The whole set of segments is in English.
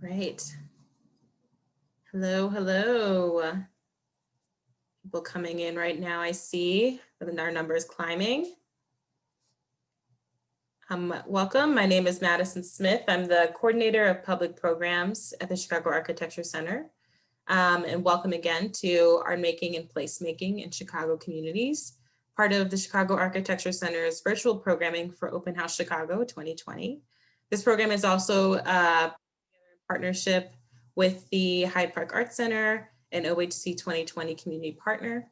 right. Hello, hello. People coming in right now, I see. Our number is climbing. Welcome, my name is Madison Smith. I'm the coordinator of public programs at the Chicago Architecture Center. And welcome again to Artmaking and Placemaking in Chicago Communities, part of the Chicago Architecture Center's virtual programming for Open House Chicago 2020. This program is also in partnership with the Hyde Park Art Center and OHC 2020 community partner.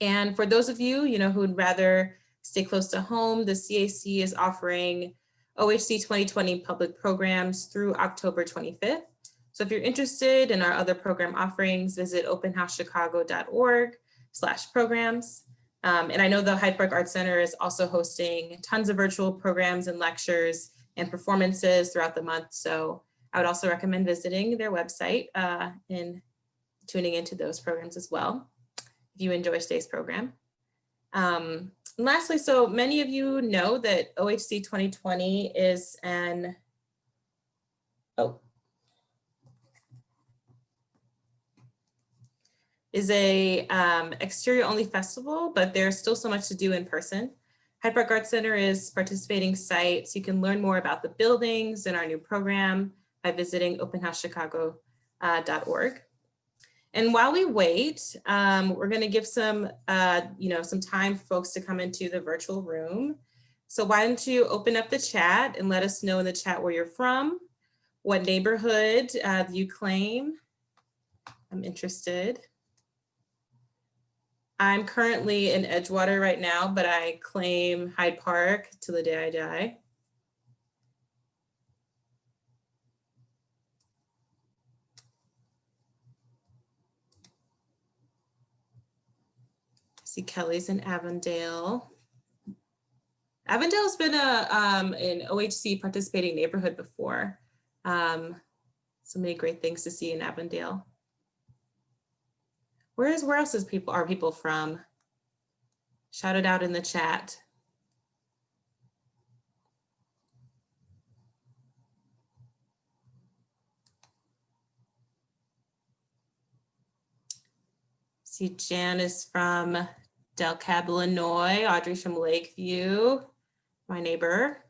And for those of you, who would rather stay close to home, the CAC is offering OHC 2020 public programs through October 25th. So if you're interested in our other program offerings, visit openhousechicago.org/programs. And I know the Hyde Park Art Center is also hosting tons of virtual programs and lectures and performances throughout the month. So I would also recommend visiting their website and tuning into those programs as well, if you enjoy today's program. Lastly, so many of you know that OHC 2020 is a exterior only festival, but there's still so much to do in person. Hyde Park Art Center is participating site, so you can learn more about the buildings and our new program by visiting openhousechicago.org. And while we wait, we're going to give some time for folks to come into the virtual room. So why don't you open up the chat and let us know in the chat where you're from, what neighborhood you claim. I'm interested. I'm currently in Edgewater right now, but I claim Hyde Park till the day I die. See Kelly's in Avondale. Avondale's been an OHC participating neighborhood before. So many great things to see in Avondale. Where else are people from? Shout it out in the chat. See Jan is from DelCab, Illinois. Audrey's from Lakeview, my neighbor.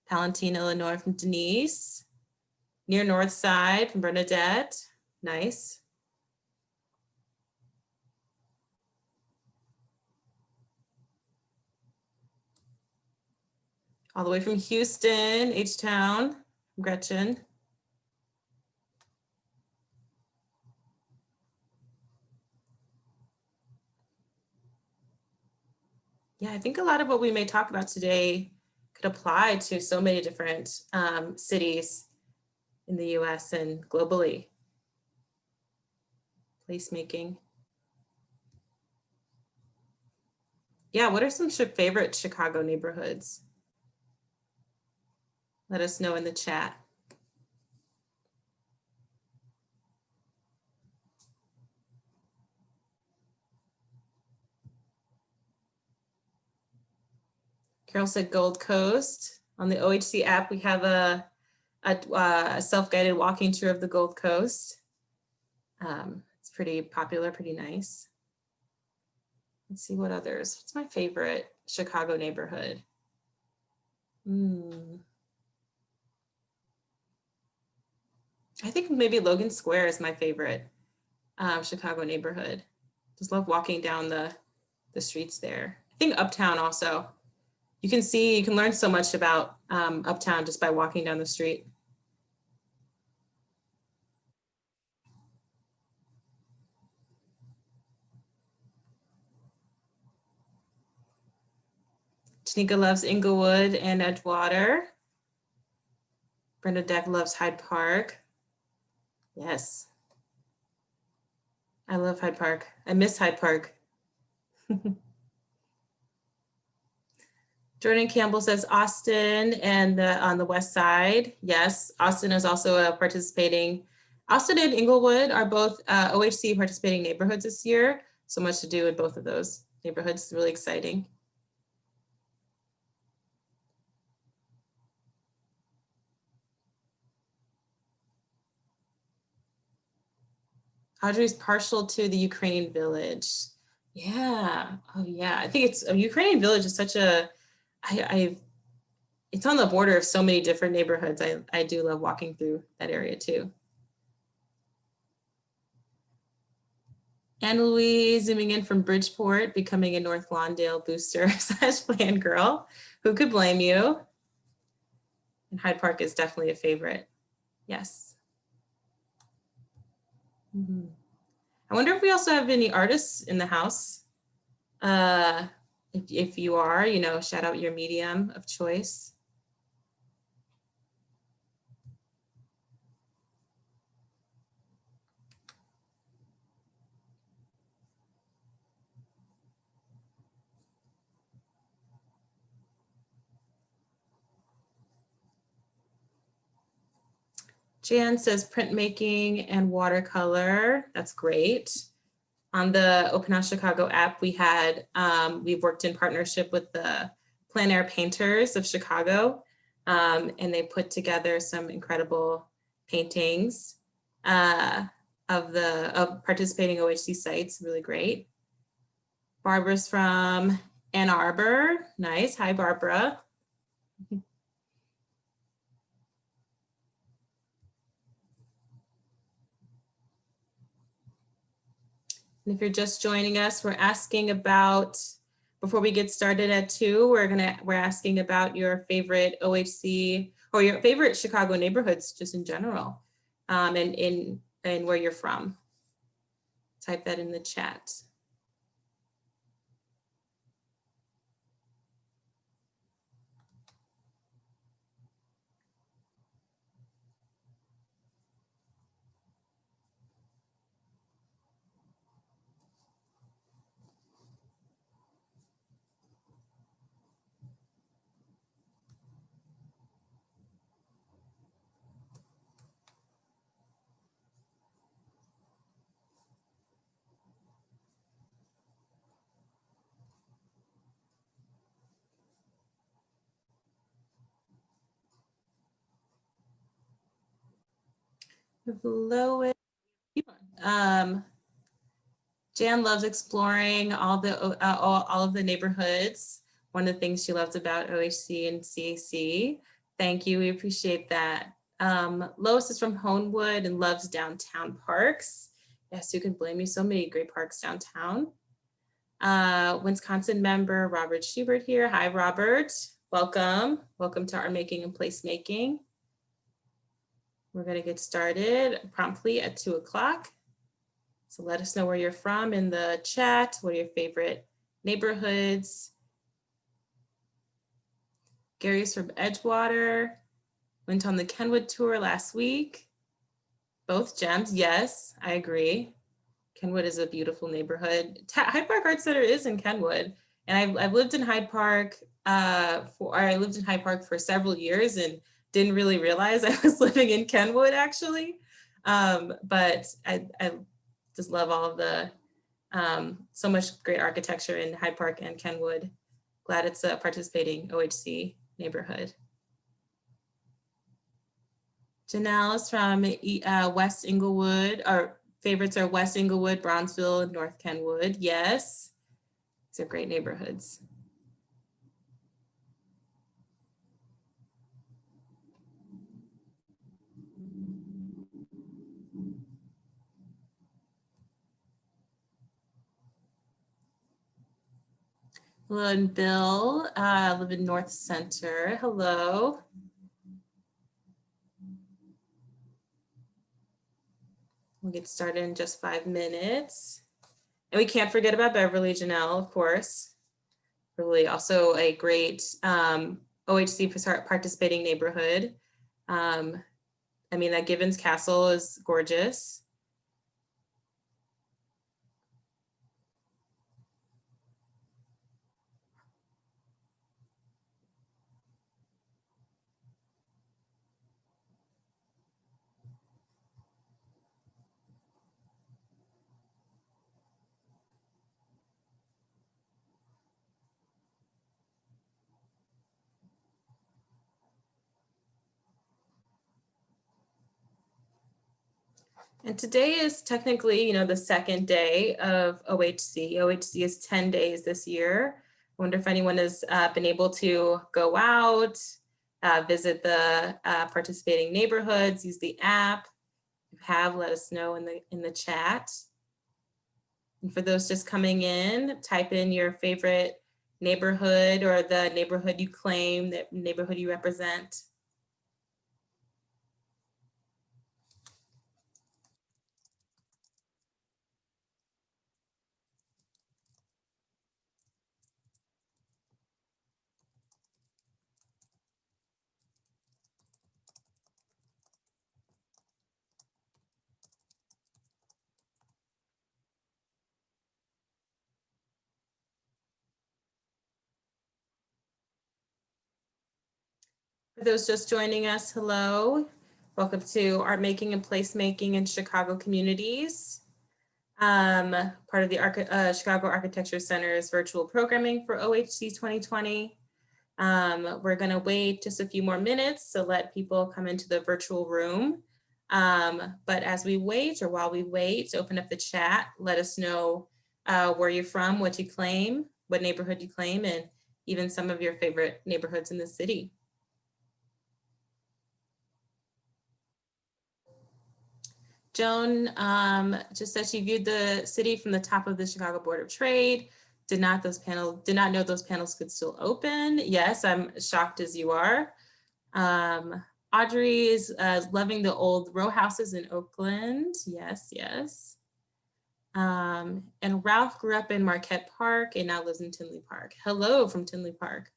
Palatine, Illinois from Denise. Near North Side from Bernadette. Nice. All the way from Houston, H-Town, Gretchen. Yeah, I think a lot of what we may talk about today could apply to so many different cities in the US and globally. Placemaking. Yeah, what are some favorite Chicago neighborhoods? Let us know in the chat. Carol said Gold Coast. On the OHC app, we have a self-guided walking tour of the Gold Coast. It's pretty popular, pretty nice. Let's see what others. What's my favorite Chicago neighborhood? I think maybe Logan Square is my favorite Chicago neighborhood. Just love walking down the streets there. I think Uptown also. You can learn so much about Uptown just by walking down the street. Tanika loves Englewood and Edgewater. Brenda Deck loves Hyde Park. Yes. I love Hyde Park. I miss Hyde Park. Jordan Campbell says Austin and on the west side. Yes, Austin is also participating. Austin and Englewood are both OHC participating neighborhoods this year. So much to do in both of those neighborhoods. It's really exciting. Audrey's partial to the Ukrainian village. Yeah. Oh yeah. I think it's a Ukrainian village is such a, it's on the border of so many different neighborhoods. I do love walking through that area too. Anne Louise zooming in from Bridgeport, becoming a North Lawndale booster / plan girl. Who could blame you? And Hyde Park is definitely a favorite. Yes. I wonder if we also have any artists in the house. If you are, you know, shout out your medium of choice. Jan says printmaking and watercolor. That's great. On the Open House Chicago app, we had, we've worked in partnership with the Plein Air Painters of Chicago, and they put together some incredible paintings of participating OHC sites, really great. Barbara's from Ann Arbor, nice, hi Barbara. And if you're just joining us, we're asking about, before we get started at 2, we're asking about your favorite OHC or your favorite Chicago neighborhoods just in general, and where you're from. Type that in the chat. Hello. Jan loves exploring all of the neighborhoods. One of the things she loves about OHC and CAC. Thank you, we appreciate that. Lois is from Homewood and loves downtown parks. Yes, who can blame you? So many great parks downtown. Wisconsin member Robert Schubert here. Hi, Robert. Welcome. Welcome to Artmaking and Placemaking. We're going to get started promptly at 2 o'clock. So let us know where you're from in the chat. What are your favorite neighborhoods? Gary's from Edgewater. Went on the Kenwood tour last week. Both gems, yes, I agree. Kenwood is a beautiful neighborhood. Hyde Park Art Center is in Kenwood, and I've lived in Hyde Park for several years and didn't really realize I was living in Kenwood actually. But I just love all of the so much great architecture in Hyde Park and Kenwood. Glad it's a participating OHC neighborhood. Janelle is from West Englewood. Our favorites are West Englewood, Bronzeville, and North Kenwood. Yes, these are great neighborhoods. Hello, and Bill, I live in North Center. Hello. We'll get started in just 5 minutes. And we can't forget about Beverly, Janelle, of course. Really also a great OHC participating neighborhood. I mean, that Givens Castle is gorgeous. And today is technically, the second day of OHC. OHC is 10 days this year. I wonder if anyone has been able to go out, visit the participating neighborhoods, use the app. If you have, let us know in the chat. And for those just coming in, type in your favorite neighborhood or the neighborhood you claim, the neighborhood you represent. For those just joining us, hello. Welcome to Art Making and Placemaking in Chicago Communities. Part of the Chicago Architecture Center's virtual programming for OHC 2020. We're gonna wait just a few more minutes to let people come into the virtual room. But as we wait, or while we wait, open up the chat, let us know where you're from, what you claim, what neighborhood you claim, and even some of your favorite neighborhoods in the city. Joan just said she viewed the city from the top of the Chicago Board of Trade. Did not know those panels could still open. Yes, I'm shocked as you are. Audrey is loving the old row houses in Oakland. Yes, yes. And Ralph grew up in Marquette Park and now lives in Tinley Park. Hello from Tinley Park.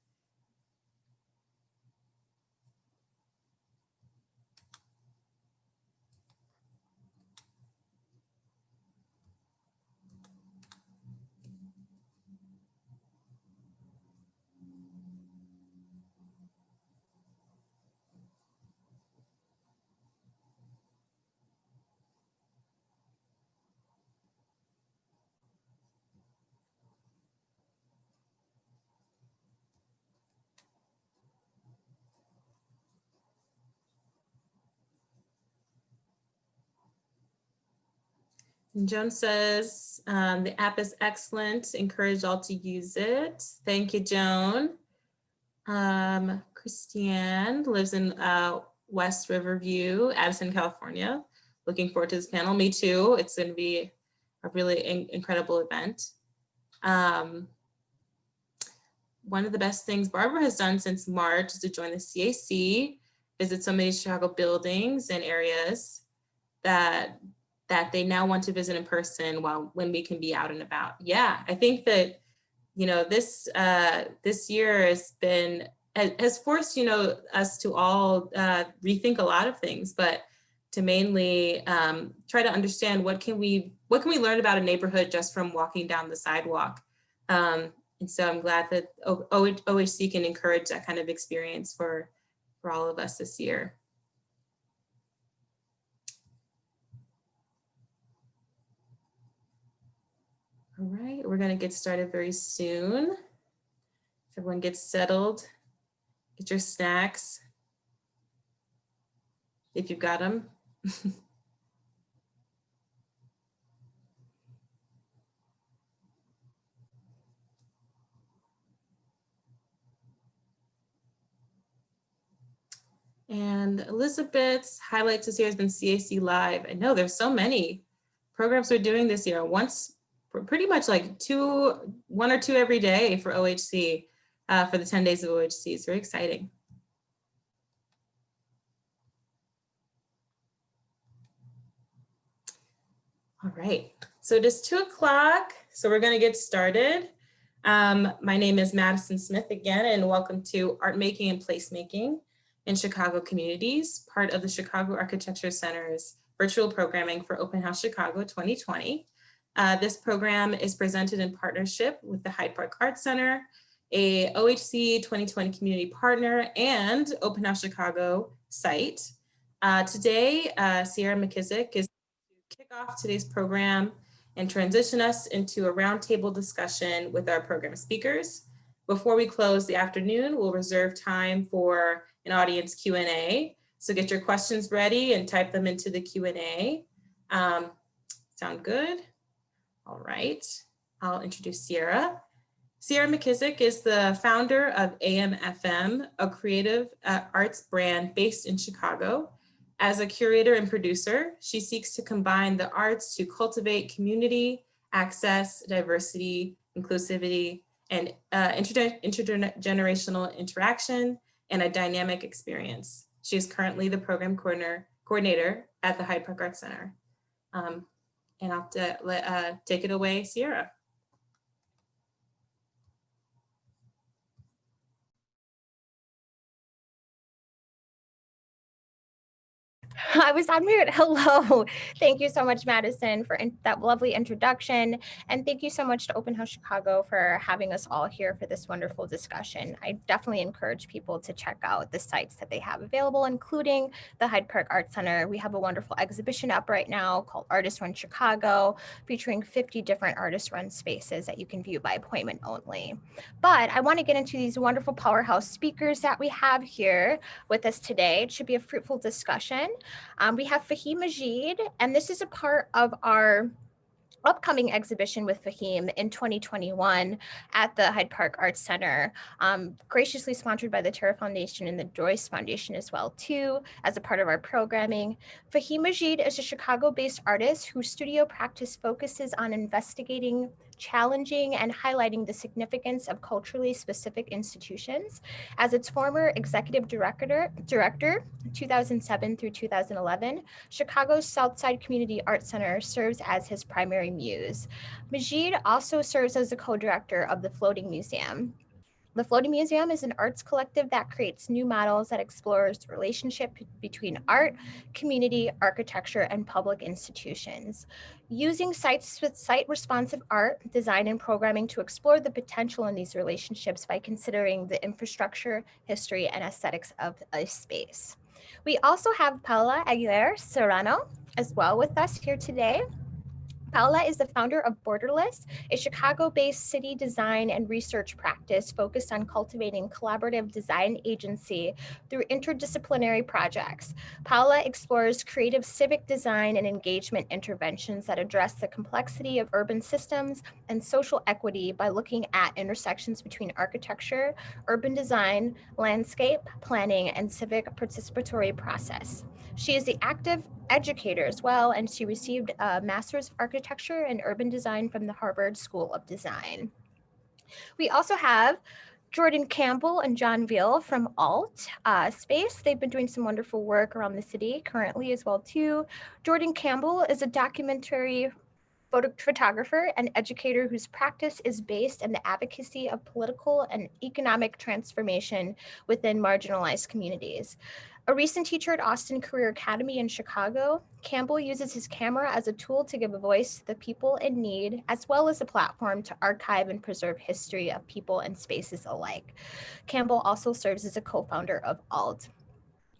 And Joan says, the app is excellent. Encourage all to use it. Thank you, Joan. Christiane lives in West Riverview, Addison, California. Looking forward to this panel. Me too. It's going to be a really incredible event. One of the best things Barbara has done since March is to join the CAC, visit so many Chicago buildings and areas that they now want to visit in person when we can be out and about. Yeah, I think that, this year has forced, us to all rethink a lot of things, but to mainly try to understand what can we learn about a neighborhood just from walking down the sidewalk. And so I'm glad that OHC can encourage that kind of experience for all of us this year. All right, we're gonna get started very soon. Everyone gets settled, get your snacks, if you've got them. And Elizabeth's highlights this year has been CAC Live. I know there's so many programs we're doing this year. Pretty much like one or two every day for OHC, for the 10 days of OHC. It's very exciting. All right, so it is 2 o'clock, so we're gonna get started. My name is Madison Smith again, and welcome to Art Making and Placemaking in Chicago Communities, part of the Chicago Architecture Center's virtual programming for Open House Chicago 2020. This program is presented in partnership with the Hyde Park Art Center, a OHC 2020 community partner and Open House Chicago site. Today, Sierra McKissick is to kick off today's program and transition us into a roundtable discussion with our program speakers. Before we close the afternoon, we'll reserve time for an audience Q&A. So get your questions ready and type them into the Q&A. Sound good? All right, I'll introduce Sierra. Sierra McKissick is the founder of AM/FM, a creative arts brand based in Chicago. As a curator and producer, she seeks to combine the arts to cultivate community, access, diversity, inclusivity, and intergenerational interaction and a dynamic experience. She is currently the program coordinator at the Hyde Park Art Center. And I'll take it away, Sierra. I was on mute. Hello. Thank you so much, Madison, for that lovely introduction. And thank you so much to Open House Chicago for having us all here for this wonderful discussion. I definitely encourage people to check out the sites that they have available, including the Hyde Park Art Center. We have a wonderful exhibition up right now called Artist Run Chicago, featuring 50 different artist-run spaces that you can view by appointment only. But I want to get into these wonderful powerhouse speakers that we have here with us today. It should be a fruitful discussion. We have Faheem Majeed, and this is a part of our upcoming exhibition with Faheem in 2021 at the Hyde Park Art Center, graciously sponsored by the Terra Foundation and the Joyce Foundation as well too, as a part of our programming. Faheem Majeed is a Chicago-based artist whose studio practice focuses on investigating, challenging, and highlighting the significance of culturally specific institutions. As its former executive director 2007 through 2011, Chicago's Southside Community Art Center serves as his primary muse. Majeed also serves as the co-director of the Floating Museum. The Floating Museum is an arts collective that creates new models that explores the relationship between art, community, architecture, and public institutions. Using site-responsive art, design, and programming to explore the potential in these relationships by considering the infrastructure, history, and aesthetics of a space. We also have Paola Aguirre Serrano as well with us here today. Paola is the founder of Borderless, a Chicago-based city design and research practice focused on cultivating collaborative design agency through interdisciplinary projects. Paola explores creative civic design and engagement interventions that address the complexity of urban systems and social equity by looking at intersections between architecture, urban design, landscape, planning, and civic participatory process. She is the active educator as well, and she received a Master's of Architecture and Urban Design from the Harvard School of Design. We also have Jordan Campbell and John Veal from Alt Space. They've been doing some wonderful work around the city currently as well too. Jordan Campbell is a documentary photographer and educator whose practice is based in the advocacy of political and economic transformation within marginalized communities. A recent teacher at Austin Career Academy in Chicago, Campbell uses his camera as a tool to give a voice to the people in need, as well as a platform to archive and preserve history of people and spaces alike. Campbell also serves as a co-founder of ALT.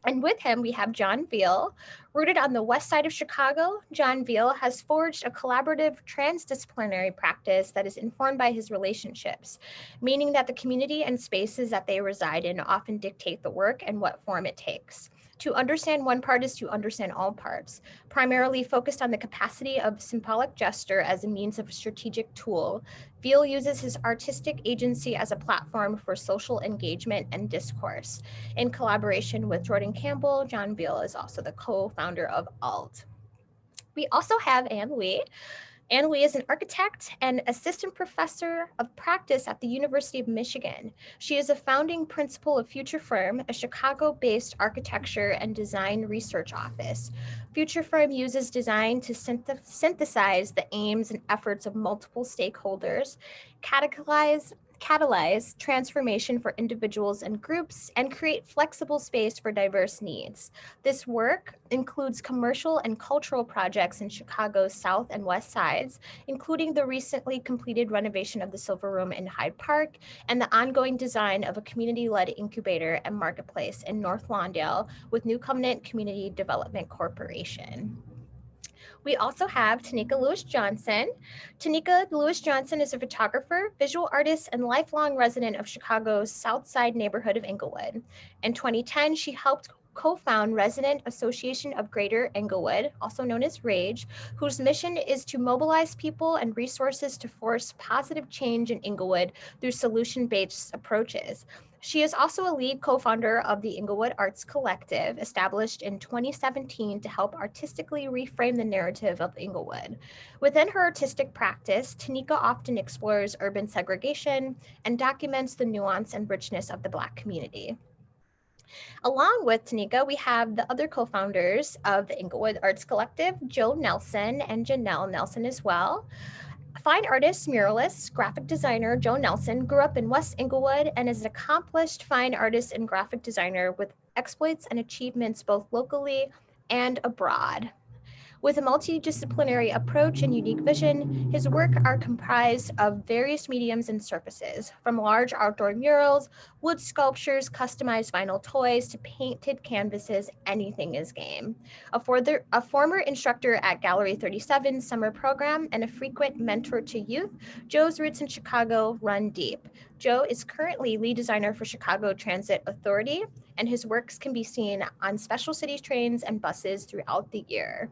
And with him, we have John Veal. Rooted on the west side of Chicago, John Veal has forged a collaborative transdisciplinary practice that is informed by his relationships, meaning that the community and spaces that they reside in often dictate the work and what form it takes. To understand one part is to understand all parts, primarily focused on the capacity of symbolic gesture as a means of a strategic tool. Veal uses his artistic agency as a platform for social engagement and discourse. In collaboration with Jordan Campbell, John Veal is also the co-founder of ALT. We also have Anne Lee. Anne Lee is an architect and assistant professor of practice at the University of Michigan. She is a founding principal of Future Firm, a Chicago-based architecture and design research office. Future Firm uses design to synthesize the aims and efforts of multiple stakeholders, catalyze transformation for individuals and groups, and create flexible space for diverse needs. This work includes commercial and cultural projects in Chicago's South and West Sides, including the recently completed renovation of the Silver Room in Hyde Park and the ongoing design of a community-led incubator and marketplace in North Lawndale with New Covenant Community Development Corporation. We also have Tanika Lewis-Johnson. Tanika Lewis-Johnson is a photographer, visual artist, and lifelong resident of Chicago's South Side neighborhood of Englewood. In 2010, she helped co-found Resident Association of Greater Englewood, also known as RAGE, whose mission is to mobilize people and resources to force positive change in Englewood through solution-based approaches. She is also a lead co-founder of the Englewood Arts Collective, established in 2017 to help artistically reframe the narrative of Englewood. Within her artistic practice, Tanika often explores urban segregation and documents the nuance and richness of the Black community. Along with Tanika, we have the other co-founders of the Englewood Arts Collective, Joe Nelson and Janelle Nelson as well. Fine artist, muralist, graphic designer Joe Nelson grew up in West Englewood and is an accomplished fine artist and graphic designer with exploits and achievements both locally and abroad. With a multidisciplinary approach and unique vision, his work are comprised of various mediums and surfaces, from large outdoor murals, wood sculptures, customized vinyl toys, to painted canvases. Anything is game. A former instructor at Gallery 37 summer program and a frequent mentor to youth, Joe's roots in Chicago run deep. Joe is currently lead designer for Chicago Transit Authority, and his works can be seen on special city trains and buses throughout the year.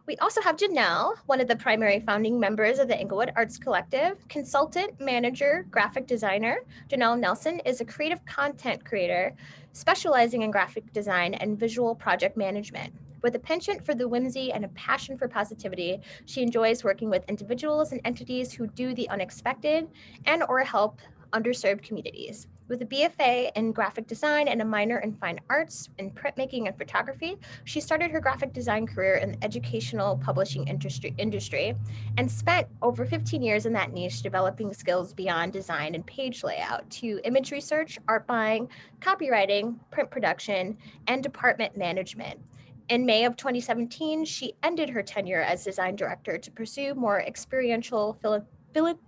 We also have Janelle, one of the primary founding members of the Englewood Arts Collective, consultant, manager, graphic designer. Janelle Nelson is a creative content creator specializing in graphic design and visual project management. With a penchant for the whimsy and a passion for positivity, she enjoys working with individuals and entities who do the unexpected and or help underserved communities. With a BFA in graphic design and a minor in fine arts in printmaking and photography, she started her graphic design career in the educational publishing industry and spent over 15 years in that niche developing skills beyond design and page layout to image research, art buying, copywriting, print production, and department management. In May of 2017, she ended her tenure as design director to pursue more experiential philanthropic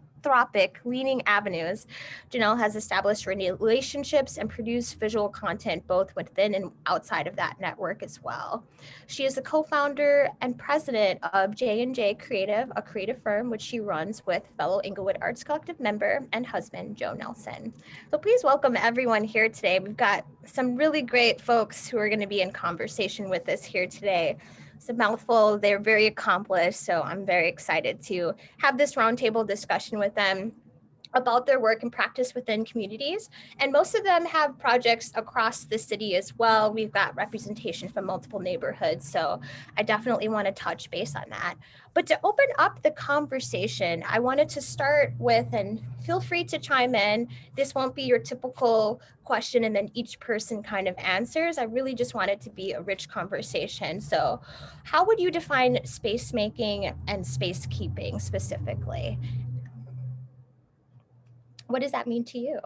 leaning avenues. Janelle has established relationships and produced visual content both within and outside of that network as well. She is the co-founder and president of J&J Creative, a creative firm which she runs with fellow Englewood Arts Collective member and husband, Joe Nelson. So please welcome everyone here today. We've got some really great folks who are going to be in conversation with us here today. It's a mouthful. They're very accomplished, so I'm very excited to have this roundtable discussion with them about their work and practice within communities. And most of them have projects across the city as well. We've got representation from multiple neighborhoods, so I definitely want to touch base on that. But to open up the conversation, I wanted to start with, and feel free to chime in, this won't be your typical question and then each person kind of answers. I really just want it to be a rich conversation. So how would you define space making and space keeping specifically? What does that mean to you?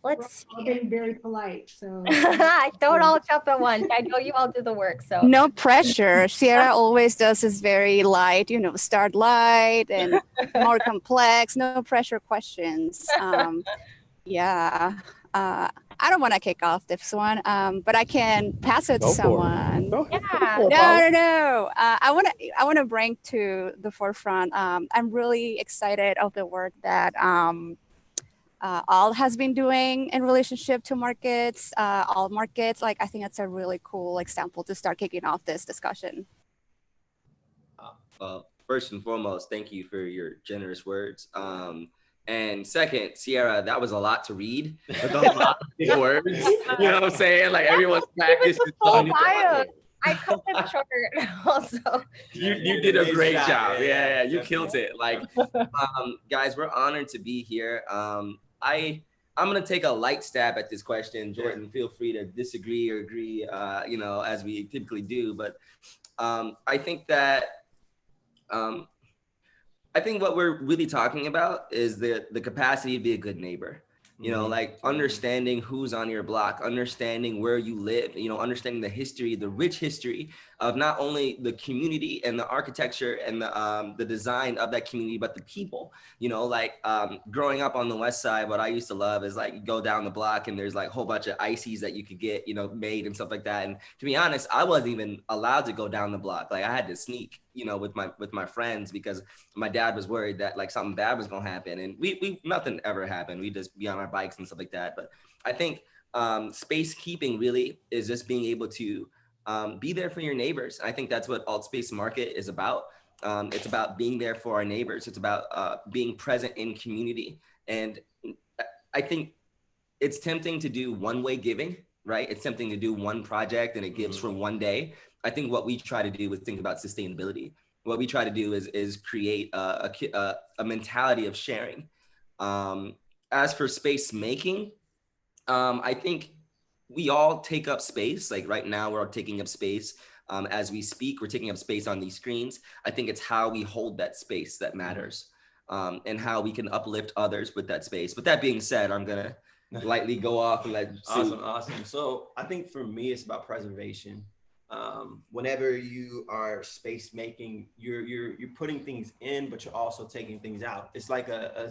Let's I've been very polite, so. don't all jump at once. I know you all do the work, so. No pressure. Sierra always does is very light, start light and more complex, no pressure questions. Yeah. I don't want to kick off this one, but I can pass it to someone. Yeah. No. I want to bring to the forefront. I'm really excited of the work that All has been doing in relationship to markets, all markets. I think it's a really cool example to start kicking off this discussion. Well, first and foremost, thank you for your generous words. And second, Sierra, that was a lot to read. With a lot of big words. You know what I'm saying? Everyone's practice is I cut them short also. You did a great job. Yeah, you killed it. Guys, we're honored to be here. I'm gonna take a light stab at this question. Jordan, feel free to disagree or agree, as we typically do. But I think that I think what we're really talking about is the capacity to be a good neighbor. Understanding who's on your block, understanding where you live, understanding the history, the rich history of not only the community and the architecture and the design of that community, but the people. Growing up on the West Side, what I used to love is you go down the block and there's a whole bunch of ices that you could get, made and stuff like that. And to be honest, I wasn't even allowed to go down the block. I had to sneak. you know, with my friends, because my dad was worried that like something bad was gonna happen, and we nothing ever happened. We just be on our bikes and stuff like that. But I think space keeping really is just being able to be there for your neighbors. I think that's what Alt Space Market is about. It's about being there for our neighbors. It's about being present in community. And I think it's tempting to do one-way giving, right? It's tempting to do one project and it gives for one day. I think what we try to do is think about sustainability. What we try to do is create a mentality of sharing. As for space making, I think we all take up space. Like right now, we're all taking up space. As we speak, we're taking up space on these screens. I think it's how we hold that space that matters, and how we can uplift others with that space. But that being said, I'm gonna lightly go off and let Awesome. So I think for me, it's about preservation. Whenever you are space making, you're putting things in, but you're also taking things out. It's like a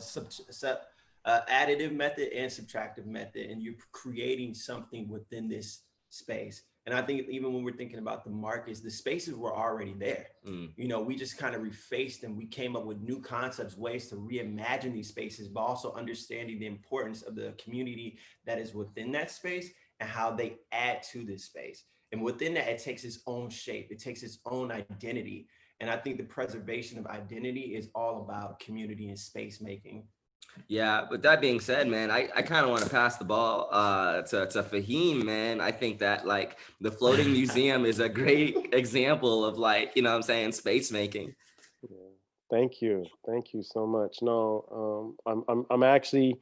additive method and subtractive method, and you're creating something within this space. And I think even when we're thinking about the markets, the spaces were already there. You know, we just kind of refaced them. We came up with new concepts, ways to reimagine these spaces, but also understanding the importance of the community that is within that space and how they add to this space. And within that, it takes its own shape. It takes its own identity. And I think the preservation of identity is all about community and space making. Yeah, with that being said, man, I kind of want to pass the ball to Faheem, man. I think that like the floating museum is a great example of like, you know what I'm saying, space making. Yeah. Thank you so much. No, I'm actually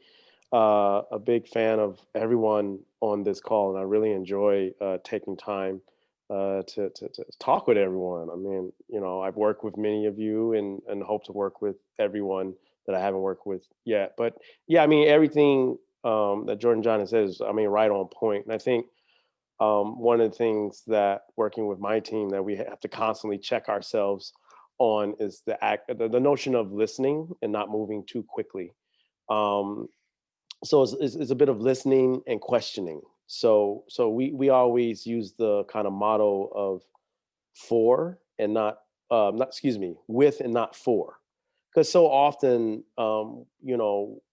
a big fan of everyone on this call, and I really enjoy taking time to talk with everyone. I mean, you know, I've worked with many of you and hope to work with everyone that I haven't worked with yet. But yeah, I mean, everything that Jordan John says, I mean, right on point. And I think one of the things that working with my team that we have to constantly check ourselves on is the notion of listening and not moving too quickly. So it's a bit of listening and questioning. So we always use the kind of motto of for and not with and not for. Because so often, you know,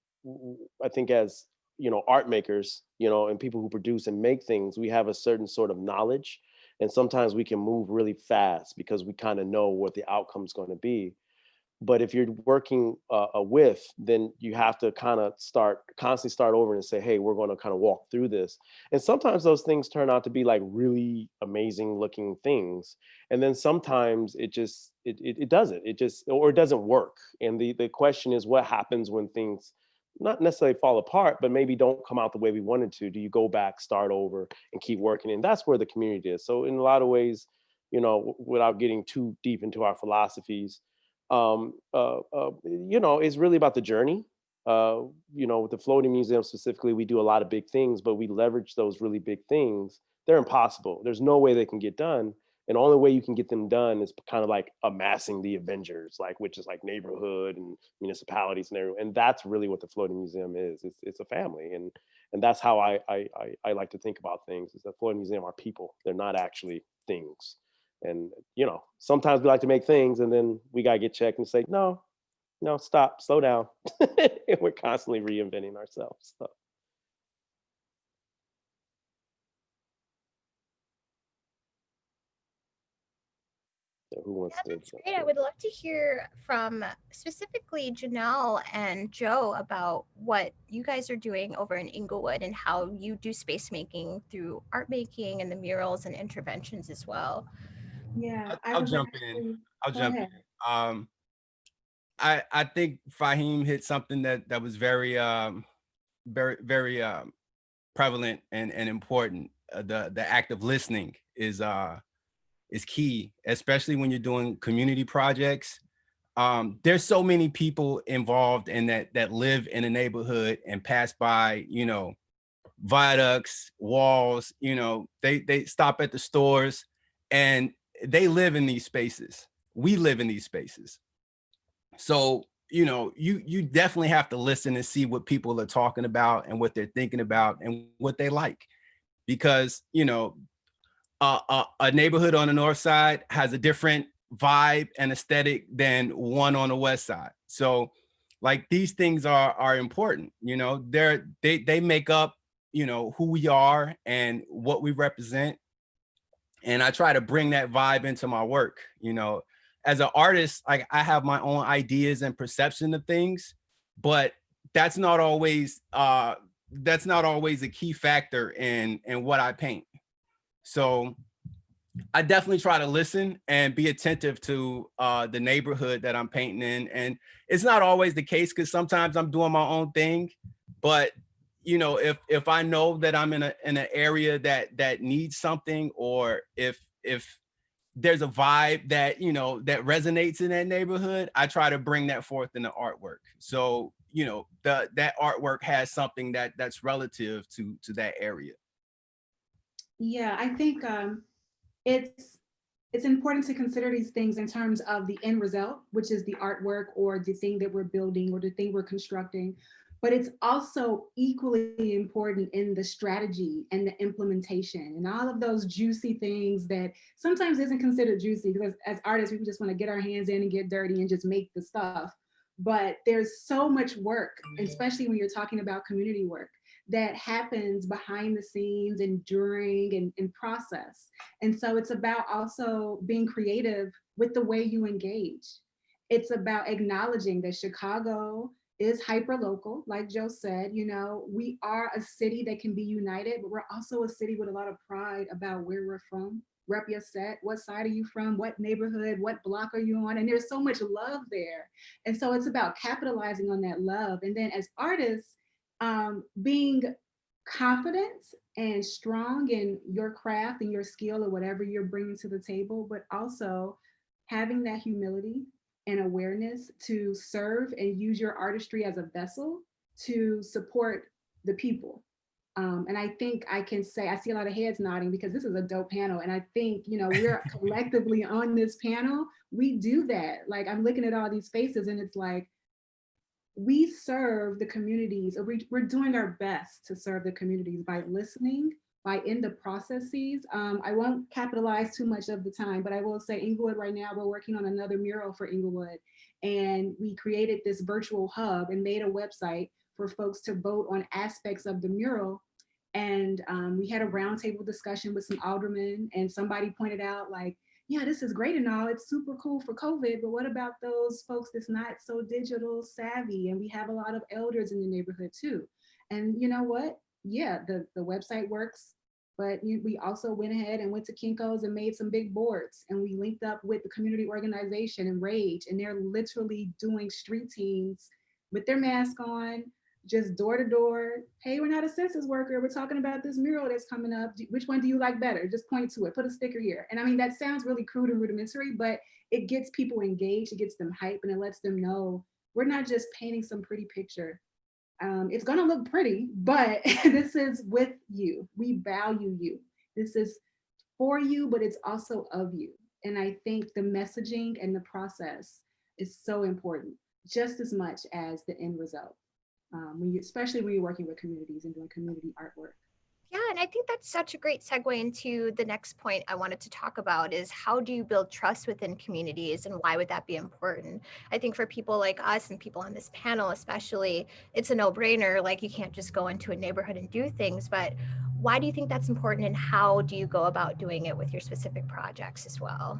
I think as, you know, art makers, you know, and people who produce and make things, we have a certain sort of knowledge. And sometimes we can move really fast because we kind of know what the outcome's going to be. But if you're working with, then you have to kind of constantly start over and say, hey, we're going to kind of walk through this. And sometimes those things turn out to be like really amazing looking things. And then sometimes it just, it doesn't, or it doesn't work. And the question is, what happens when things not necessarily fall apart, but maybe don't come out the way we wanted to? Do you go back, start over and keep working? And that's where the community is. So in a lot of ways, you know, without getting too deep into our philosophies, you know, it's really about the journey. You know, with the floating museum specifically, we do a lot of big things, but we leverage those really big things. They're impossible. There's no way they can get done. And the only way you can get them done is kind of like amassing the Avengers, like, which is like neighborhood and municipalities and everything. And that's really what the floating museum is. It's a family. And that's how I like to think about things, is that floating museum are people. They're not actually things. And, you know, sometimes we like to make things and then we got to get checked and say, no, stop, slow down. And we're constantly reinventing ourselves. So. Yeah, who wants to? That's great. I would love to hear from specifically Janelle and Joe about what you guys are doing over in Englewood and how you do space making through art making and the murals and interventions as well. Yeah, I'll jump in. I think Faheem hit something that was very prevalent and important. The act of listening is key, especially when you're doing community projects. There's so many people involved in that live in a neighborhood and pass by, you know, viaducts, walls, you know, they stop at the stores and they live in these spaces. We live in these spaces. So, you know, you definitely have to listen and see what people are talking about and what they're thinking about and what they like. Because, you know, a neighborhood on the north side has a different vibe and aesthetic than one on the west side. So like these things are important, you know, they make up, you know, who we are and what we represent. And I try to bring that vibe into my work. You know, as an artist, like I have my own ideas and perception of things, but that's not always a key factor in what I paint. So I definitely try to listen and be attentive to the neighborhood that I'm painting in. And it's not always the case because sometimes I'm doing my own thing. But you know, if I know that I'm in an area that needs something, or if there's a vibe that, you know, that resonates in that neighborhood, I try to bring that forth in the artwork. So, you know, that artwork has something that's relative to that area. Yeah, I think it's important to consider these things in terms of the end result, which is the artwork or the thing that we're building or the thing we're constructing. But it's also equally important in the strategy and the implementation and all of those juicy things that sometimes isn't considered juicy, because as artists, we just want to get our hands in and get dirty and just make the stuff. But there's so much work, especially when you're talking about community work, that happens behind the scenes and during and process. And so it's about also being creative with the way you engage. It's about acknowledging that Chicago is hyper local, like Joe said. You know, we are a city that can be united, but we're also a city with a lot of pride about where we're from. Rep your set, what side are you from, what neighborhood, what block are you on? And there's so much love there. And so it's about capitalizing on that love. And then as artists, being confident and strong in your craft and your skill or whatever you're bringing to the table, but also having that humility and awareness to serve and use your artistry as a vessel to support the people. And I think I can say, I see a lot of heads nodding because this is a dope panel. And I think, you know, we're collectively on this panel, we do that. Like I'm looking at all these faces and it's like, we serve the communities, or we're doing our best to serve the communities by listening, by in the processes. I won't capitalize too much of the time, but I will say Englewood right now, we're working on another mural for Englewood. And we created this virtual hub and made a website for folks to vote on aspects of the mural. And we had a roundtable discussion with some aldermen, and somebody pointed out like, yeah, this is great and all, it's super cool for COVID, but what about those folks that's not so digital savvy? And we have a lot of elders in the neighborhood too. And you know what? Yeah, the website works, but we also went ahead and went to Kinko's and made some big boards, and we linked up with the community organization and Rage, and they're literally doing street teams with their mask on, just door to door. Hey, we're not a census worker. We're talking about this mural that's coming up. Which one do you like better? Just point to it, put a sticker here. And I mean, that sounds really crude and rudimentary, but it gets people engaged, it gets them hype, and it lets them know we're not just painting some pretty picture. It's gonna look pretty, but this is with you. We value you. This is for you, but it's also of you. And I think the messaging and the process is so important, just as much as the end result. Especially when you're working with communities and doing community artwork. Yeah, and I think that's such a great segue into the next point I wanted to talk about is how do you build trust within communities and why would that be important? I think for people like us and people on this panel especially, it's a no-brainer, like you can't just go into a neighborhood and do things, but why do you think that's important and how do you go about doing it with your specific projects as well?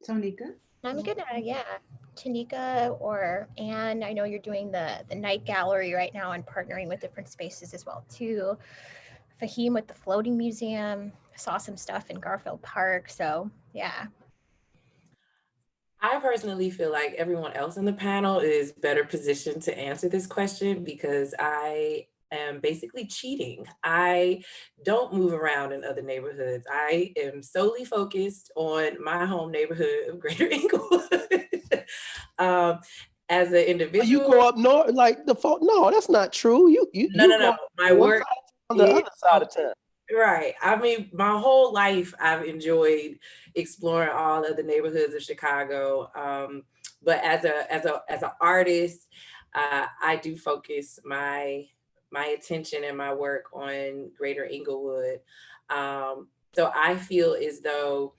Tonika? I'm gonna, Tanika or Anne, I know you're doing the night gallery right now and partnering with different spaces as well too. Faheem with the floating museum, saw some stuff in Garfield Park, so yeah. I personally feel like everyone else on the panel is better positioned to answer this question because I am basically cheating. I don't move around in other neighborhoods. I am solely focused on my home neighborhood of Greater Englewood. As an individual, You go up north, like the folk. No, that's not true. No. My work on the other side of town. Right. I mean, my whole life I've enjoyed exploring all of the neighborhoods of Chicago. But as an artist, I do focus my attention and my work on Greater Englewood. So I feel as though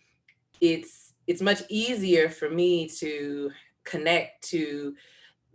it's much easier for me to connect to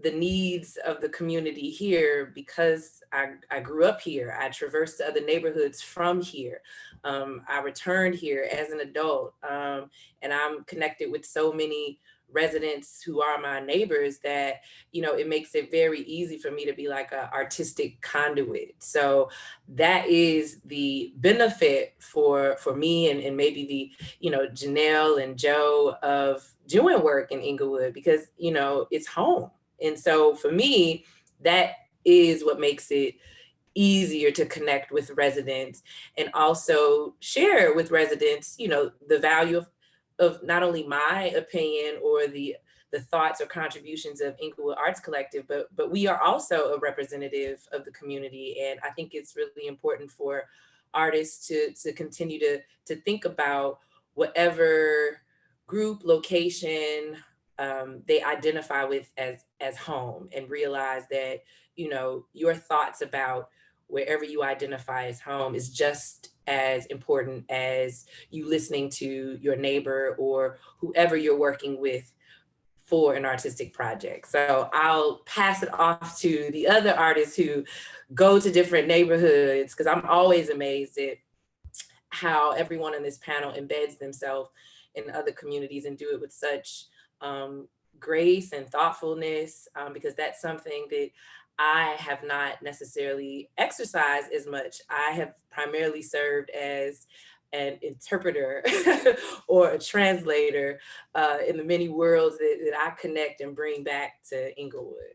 the needs of the community here because I grew up here. I traversed other neighborhoods from here. I returned here as an adult, and I'm connected with so many residents who are my neighbors that, you know, it makes it very easy for me to be like an artistic conduit. So that is the benefit for me and maybe the, you know, Janelle and Joe of doing work in Englewood, because, you know, it's home. And so for me, that is what makes it easier to connect with residents and also share with residents, you know, the value of not only my opinion or the thoughts or contributions of Englewood Arts Collective, but we are also a representative of the community. And I think it's really important for artists to continue to think about whatever group, location, they identify with as home, and realize that, you know, your thoughts about wherever you identify as home is just as important as you listening to your neighbor or whoever you're working with for an artistic project. So I'll pass it off to the other artists who go to different neighborhoods, because I'm always amazed at how everyone in this panel embeds themselves in other communities and do it with such grace and thoughtfulness, because that's something that I have not necessarily exercised as much. I have primarily served as an interpreter or a translator in the many worlds that I connect and bring back to Englewood.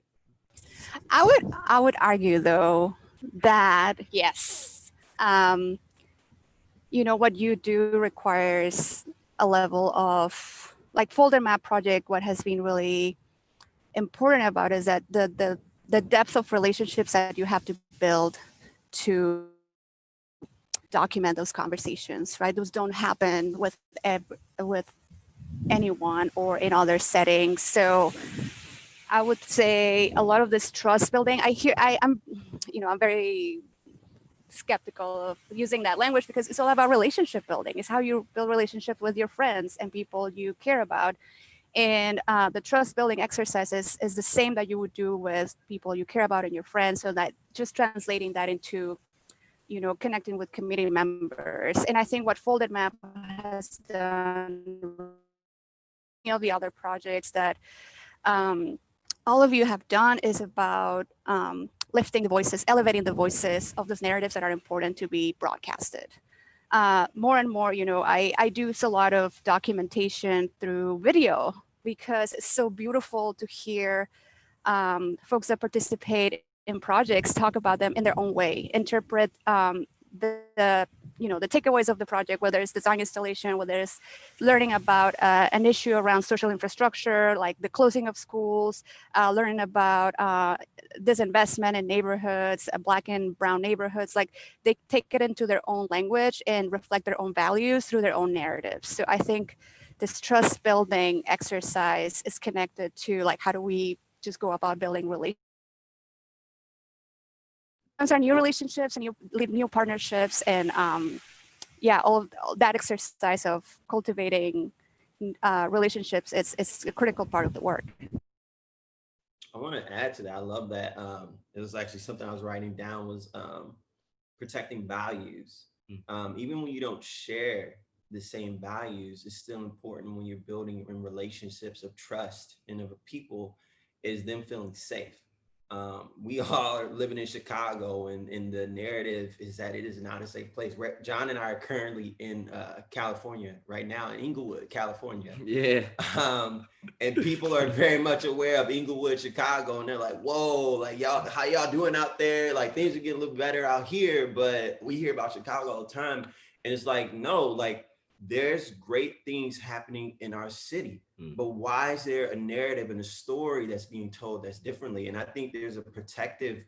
I would argue though that yes, you know, what you do requires a level of, like, folder map project. What has been really important about is that the depth of relationships that you have to build to document those conversations, right? Those don't happen with anyone or in other settings. So I would say a lot of this trust building, I'm very skeptical of using that language because it's all about relationship building. It's how you build relationship with your friends and people you care about. And the trust building exercise is the same that you would do with people you care about and your friends. So that just translating that into, you know, connecting with community members. And I think what Folded Map has done, you know, the other projects that all of you have done is about lifting the voices, elevating the voices of those narratives that are important to be broadcasted. More and more, you know, I do a lot of documentation through video because it's so beautiful to hear folks that participate in projects talk about them in their own way, interpret the takeaways of the project, whether it's design installation, whether it's learning about an issue around social infrastructure, like the closing of schools, learning about disinvestment in neighborhoods, Black and brown neighborhoods. Like, they take it into their own language and reflect their own values through their own narratives. So I think this trust building exercise is connected to, like, how do we just go about building relationships, are new relationships and new partnerships, and all that exercise of cultivating relationships is a critical part of the work. I want to add to that. I love that. It was actually something I was writing down, was protecting values. Even when you don't share the same values, it's still important when you're building in relationships of trust and of a people, is them feeling safe. We all are living in Chicago, and the narrative is that it is not a safe place. John and I are currently in California right now, in Englewood, California. Yeah. And people are very much aware of Englewood, Chicago, and they're like, whoa, like, y'all, how y'all doing out there? Like, things are getting a little better out here, but we hear about Chicago all the time. And it's like, no, like, there's great things happening in our city, but why is there a narrative and a story that's being told that's differently? And I think there's a protective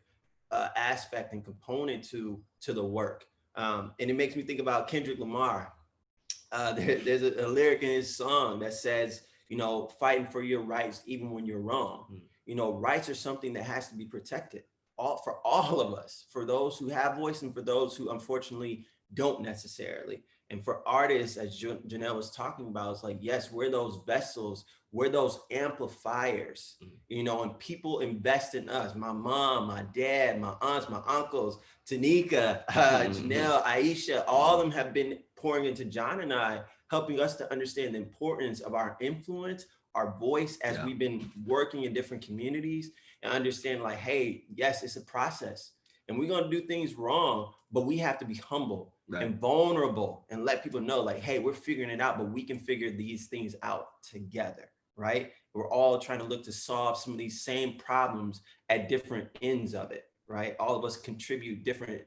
aspect and component to the work. And it makes me think about Kendrick Lamar. There's a lyric in his song that says, you know, fighting for your rights even when you're wrong. You know, rights are something that has to be protected, for all of us, for those who have voice and for those who unfortunately don't necessarily. And for artists, as Janelle was talking about, it's like, yes, we're those vessels, we're those amplifiers, you know, and people invest in us. My mom, my dad, my aunts, my uncles, Tanika, Janelle, Aisha, all of them have been pouring into John and I, helping us to understand the importance of our influence, our voice as we've been working in different communities, and understand like, hey, yes, it's a process and we're going to do things wrong, but we have to be humble and vulnerable and let people know like, hey, we're figuring it out, but we can figure these things out together, right? We're all trying to look to solve some of these same problems at different ends of it, right? All of us contribute different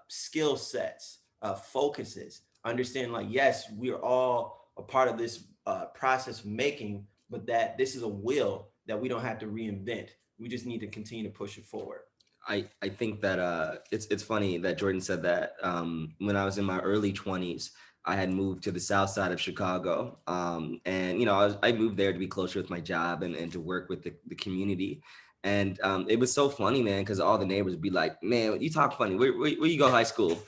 skill sets, focuses, understand like, yes, we are all a part of this process of making, but that this is a will that we don't have to reinvent. We just need to continue to push it forward. I think that it's funny that Jordan said that. When I was in my early 20s, I had moved to the south side of Chicago. And, you know, I moved there to be closer with my job and to work with the community. And it was so funny, man, because all the neighbors would be like, man, you talk funny. Where you go to high school?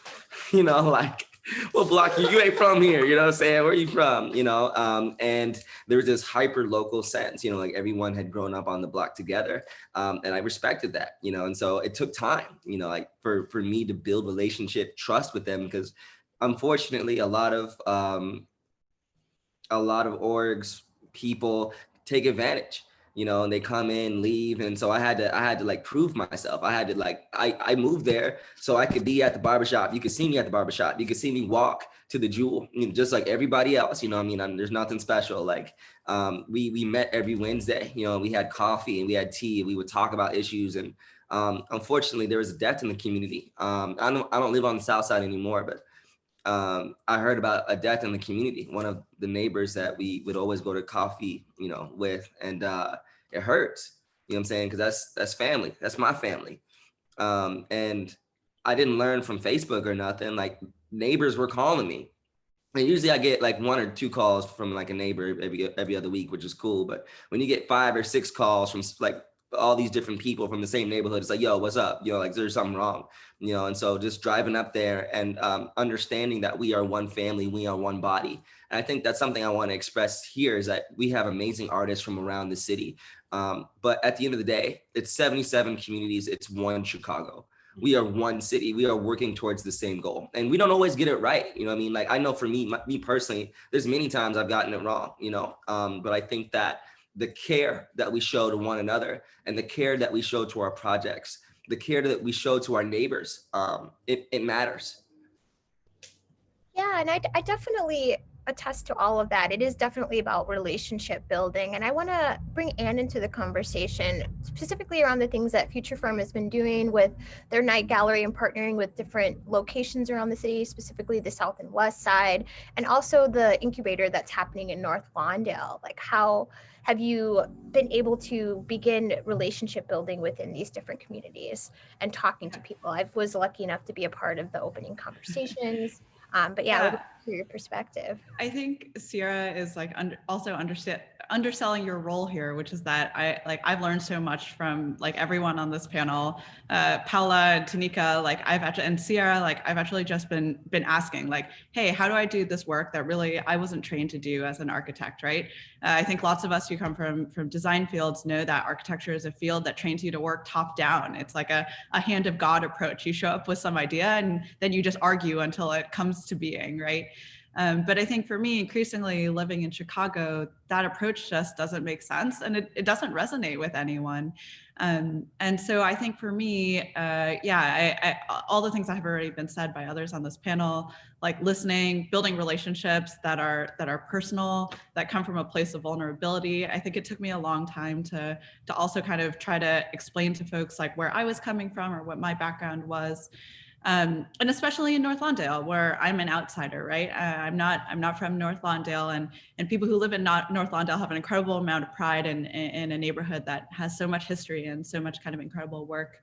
You know, like, what block you ain't from here, you know what I'm saying? Where are you from? You know, and there was this hyper local sense, you know, like everyone had grown up on the block together. And I respected that, you know, and so it took time, you know, like for me to build relationship, trust with them, because unfortunately a lot of orgs, people take advantage, you know, and they come in, leave. And so I had to like prove myself. I had to like, I moved there so I could be at the barbershop. You could see me at the barbershop. You could see me walk to the Jewel, you know, just like everybody else, you know what I mean? There's nothing special. Like we met every Wednesday, you know, we had coffee and we had tea and we would talk about issues. And unfortunately there was a death in the community. I don't live on the south side anymore, but I heard about a death in the community. One of the neighbors that we would always go to coffee, you know, with, and it hurts, you know what I'm saying? Because that's family, that's my family. And I didn't learn from Facebook or nothing. Like neighbors were calling me. And usually I get like 1 or 2 calls from like a neighbor every other week, which is cool. But when you get 5 or 6 calls from like all these different people from the same neighborhood, it's like, yo, what's up? You know, like there's something wrong, you know? And so just driving up there and understanding that we are one family, we are one body. And I think that's something I want to express here, is that we have amazing artists from around the city. But at the end of the day, it's 77 communities, it's one Chicago. We are one city. We are working towards the same goal. And we don't always get it right. You know what I mean? Like, I know for me personally, there's many times I've gotten it wrong, you know? But I think that the care that we show to one another and the care that we show to our projects, the care that we show to our neighbors, it matters. Yeah, and I definitely attest to all of that. It is definitely about relationship building. And I want to bring Anne into the conversation, specifically around the things that Future Firm has been doing with their night gallery and partnering with different locations around the city, specifically the South and West Side, and also the incubator that's happening in North Lawndale. Like, how have you been able to begin relationship building within these different communities and talking to people? I was lucky enough to be a part of the opening conversations. But yeah, I would love to hear your perspective. I think Sierra is like underselling your role here, which is that I've learned so much from like everyone on this panel, Paola, Tonika, like and Sierra, like I've actually just been asking like, hey, how do I do this work that really I wasn't trained to do as an architect, right? I think lots of us who come from design fields know that architecture is a field that trains you to work top down. It's like a hand of God approach. You show up with some idea and then you just argue until it comes to being, right? But I think for me, increasingly living in Chicago, that approach just doesn't make sense and it doesn't resonate with anyone. And so I think for me, all the things that have already been said by others on this panel, like listening, building relationships that are personal, that come from a place of vulnerability. I think it took me a long time to also kind of try to explain to folks like where I was coming from or what my background was. And especially in North Lawndale, where I'm an outsider, right? I'm not from North Lawndale, and people who live in North Lawndale have an incredible amount of pride in a neighborhood that has so much history and so much kind of incredible work.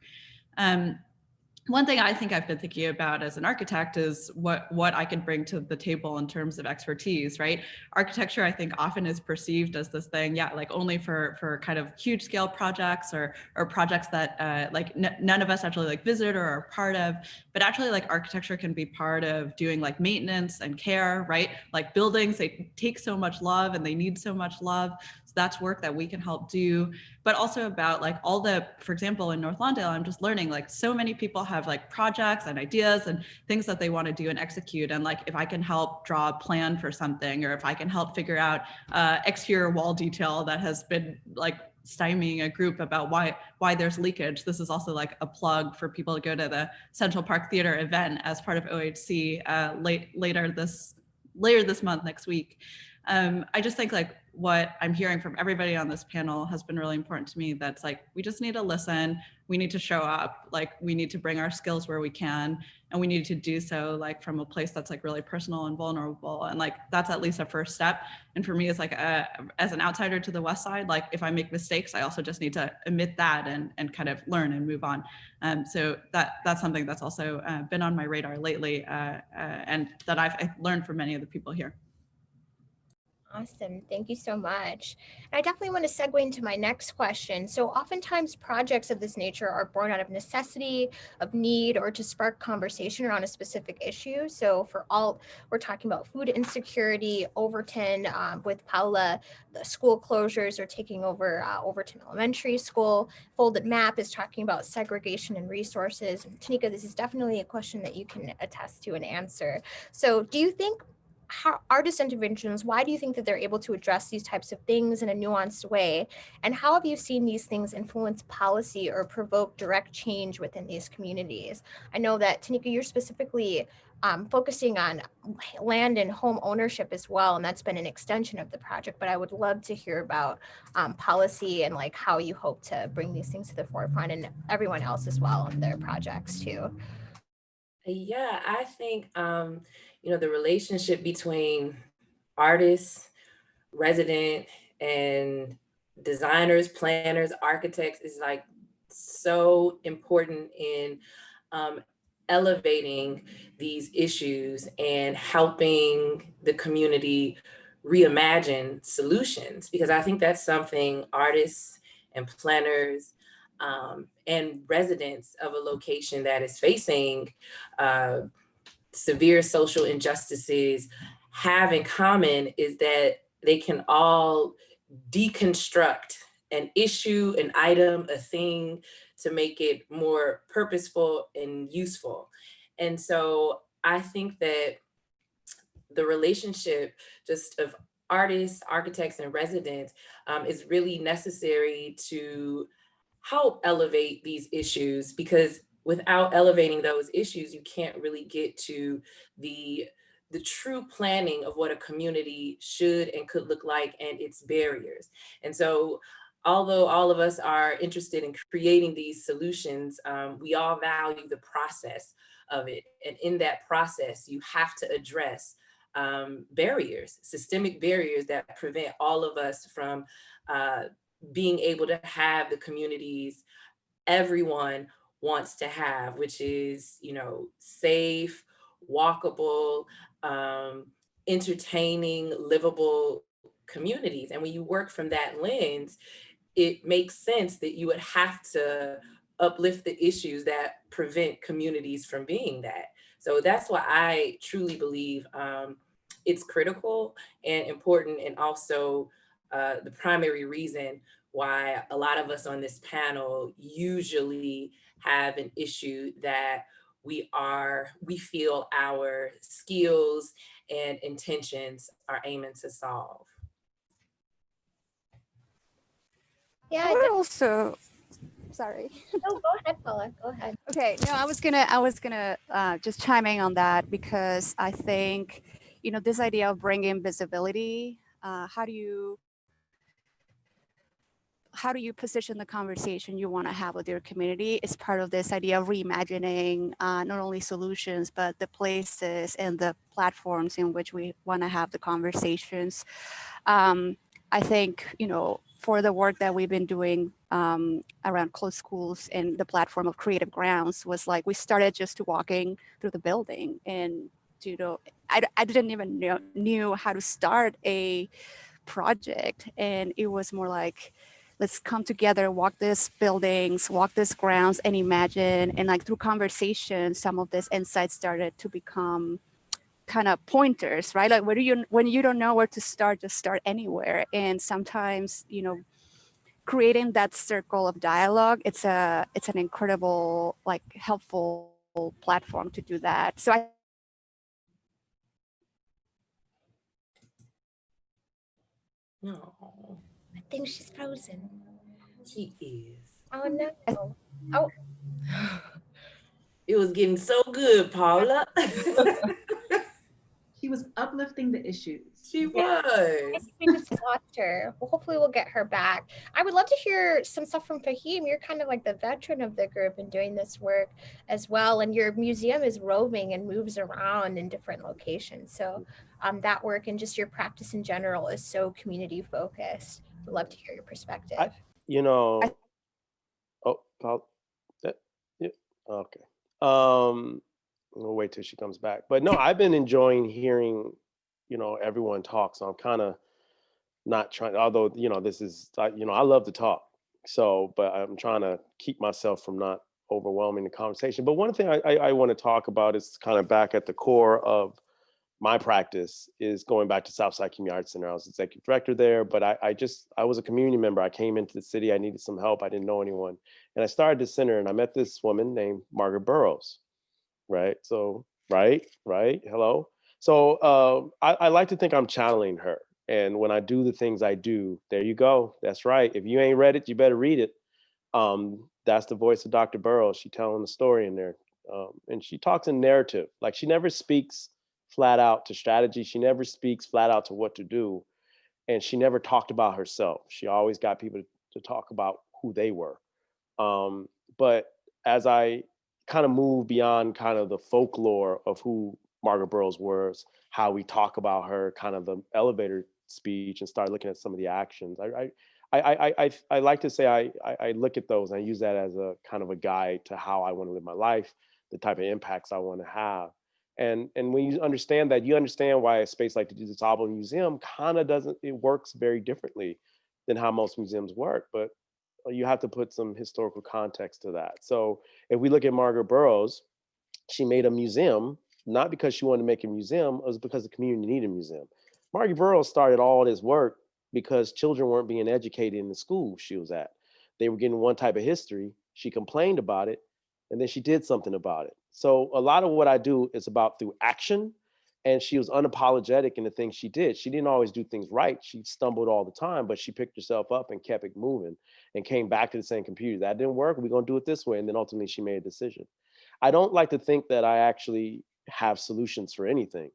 one thing I think I've been thinking about as an architect is what I can bring to the table in terms of expertise, right? Architecture, I think, often is perceived as this thing, yeah, like only for kind of huge scale projects or projects that like none of us actually like visit or are part of. But actually, like architecture can be part of doing like maintenance and care, right? Like buildings, they take so much love and they need so much love. So that's work that we can help do. But also about like all the, for example, in North Lawndale, I'm just learning like so many people have like projects and ideas and things that they want to do and execute. And like, if I can help draw a plan for something, or if I can help figure out exterior wall detail that has been like stymieing a group about why there's leakage. This is also like a plug for people to go to the Central Park Theater event as part of OHC later this month, next week. I just think like what I'm hearing from everybody on this panel has been really important to me. That's like, we just need to listen. We need to show up. Like we need to bring our skills where we can, and we need to do so like from a place that's like really personal and vulnerable. And like, that's at least a first step. And for me, it's like as an outsider to the West Side, like if I make mistakes, I also just need to admit that and kind of learn and move on. So that's something that's also been on my radar lately, and that I've learned from many of the people here. Awesome. Thank you so much. I definitely want to segue into my next question. So oftentimes projects of this nature are born out of necessity, of need, or to spark conversation around a specific issue. So for all, we're talking about food insecurity, Overton, with Paola, the school closures are taking over Overton Elementary School. Folded Map is talking about segregation and resources. And Tanika, this is definitely a question that you can attest to and answer. So do you think how artist interventions, why do you think that they're able to address these types of things in a nuanced way? And how have you seen these things influence policy or provoke direct change within these communities? I know that Tanika, you're specifically focusing on land and home ownership as well, and that's been an extension of the project, but I would love to hear about policy and like how you hope to bring these things to the forefront, and everyone else as well on their projects too. Yeah, I think, the relationship between artists, resident, and designers, planners, architects is like so important in elevating these issues and helping the community reimagine solutions, because I think that's something artists and planners and residents of a location that is facing severe social injustices have in common, is that they can all deconstruct an issue, an item, a thing, to make it more purposeful and useful. And so I think that the relationship just of artists, architects, and residents is really necessary to help elevate these issues, because without elevating those issues, you can't really get to the true planning of what a community should and could look like and its barriers. And so although all of us are interested in creating these solutions, we all value the process of it. And in that process, you have to address barriers, systemic barriers that prevent all of us from being able to have the communities everyone wants to have, which is, safe, walkable, entertaining, livable communities. And when you work from that lens, it makes sense that you would have to uplift the issues that prevent communities from being that. So that's why I truly believe it's critical and important, and also the primary reason why a lot of us on this panel usually have an issue that we feel our skills and intentions are aiming to solve. Yeah, We're also, sorry. no, go ahead, Paola, go ahead. Okay, no, I was gonna just chime in on that, because I think, this idea of bringing visibility, how do you position the conversation you want to have with your community is part of this idea of reimagining not only solutions, but the places and the platforms in which we want to have the conversations. I think, for the work that we've been doing around closed schools and the platform of Creative Grounds was like, we started just walking through the building and, I didn't even knew how to start a project. And it was more like, let's come together, walk these buildings, walk these grounds and imagine. And like through conversation, some of these insights started to become kind of pointers, right? Like when you don't know where to start, just start anywhere. And sometimes, creating that circle of dialogue, it's an incredible, like helpful platform to do that. So No, I think she's frozen. she is. Oh no. Oh. It was getting so good, Paula. She was uplifting the issues. She I was. think we just lost her. Well, hopefully we'll get her back. I would love to hear some stuff from Faheem. You're kind of like the veteran of the group and doing this work as well. And your museum is roving and moves around in different locations. So that work and just your practice in general is so community focused. I'd love to hear your perspective. Paul, yeah, okay. We'll wait till she comes back. But no, I've been enjoying hearing, everyone talk. So I'm kind of not trying, although, this is, I love to talk. So, but I'm trying to keep myself from not overwhelming the conversation. But one thing I want to talk about is kind of back at the core of my practice is going back to Southside Community Arts Center. I was executive director there, but I was a community member. I came into the city, I needed some help. I didn't know anyone. And I started this center and I met this woman named Margaret Burroughs, right? So, right, hello. So I like to think I'm channeling her. And when I do the things I do, there you go. That's right. If you ain't read it, you better read it. That's the voice of Dr. Burroughs. She telling the story in there. And she talks in narrative. Like she never speaks flat out to strategy. She never speaks flat out to what to do. And she never talked about herself. She always got people to talk about who they were. But as I kind of move beyond kind of the folklore of who Margaret Burroughs was, how we talk about her, kind of the elevator speech, and start looking at some of the actions. I like to say I look at those and I use that as a kind of a guide to how I want to live my life, the type of impacts I want to have. And when you understand that, you understand why a space like the DuSable Museum kind of it works very differently than how most museums work. But you have to put some historical context to that. So if we look at Margaret Burroughs, she made a museum, not because she wanted to make a museum, it was because the community needed a museum. Margaret Burroughs started all this work because children weren't being educated in the school she was at. They were getting one type of history. She complained about it, and then she did something about it. So a lot of what I do is about through action, and she was unapologetic in the things she did. She didn't always do things right. She stumbled all the time, but she picked herself up and kept it moving and came back to the same computer. That didn't work. We're going to do it this way. And then ultimately she made a decision. I don't like to think that I actually have solutions for anything.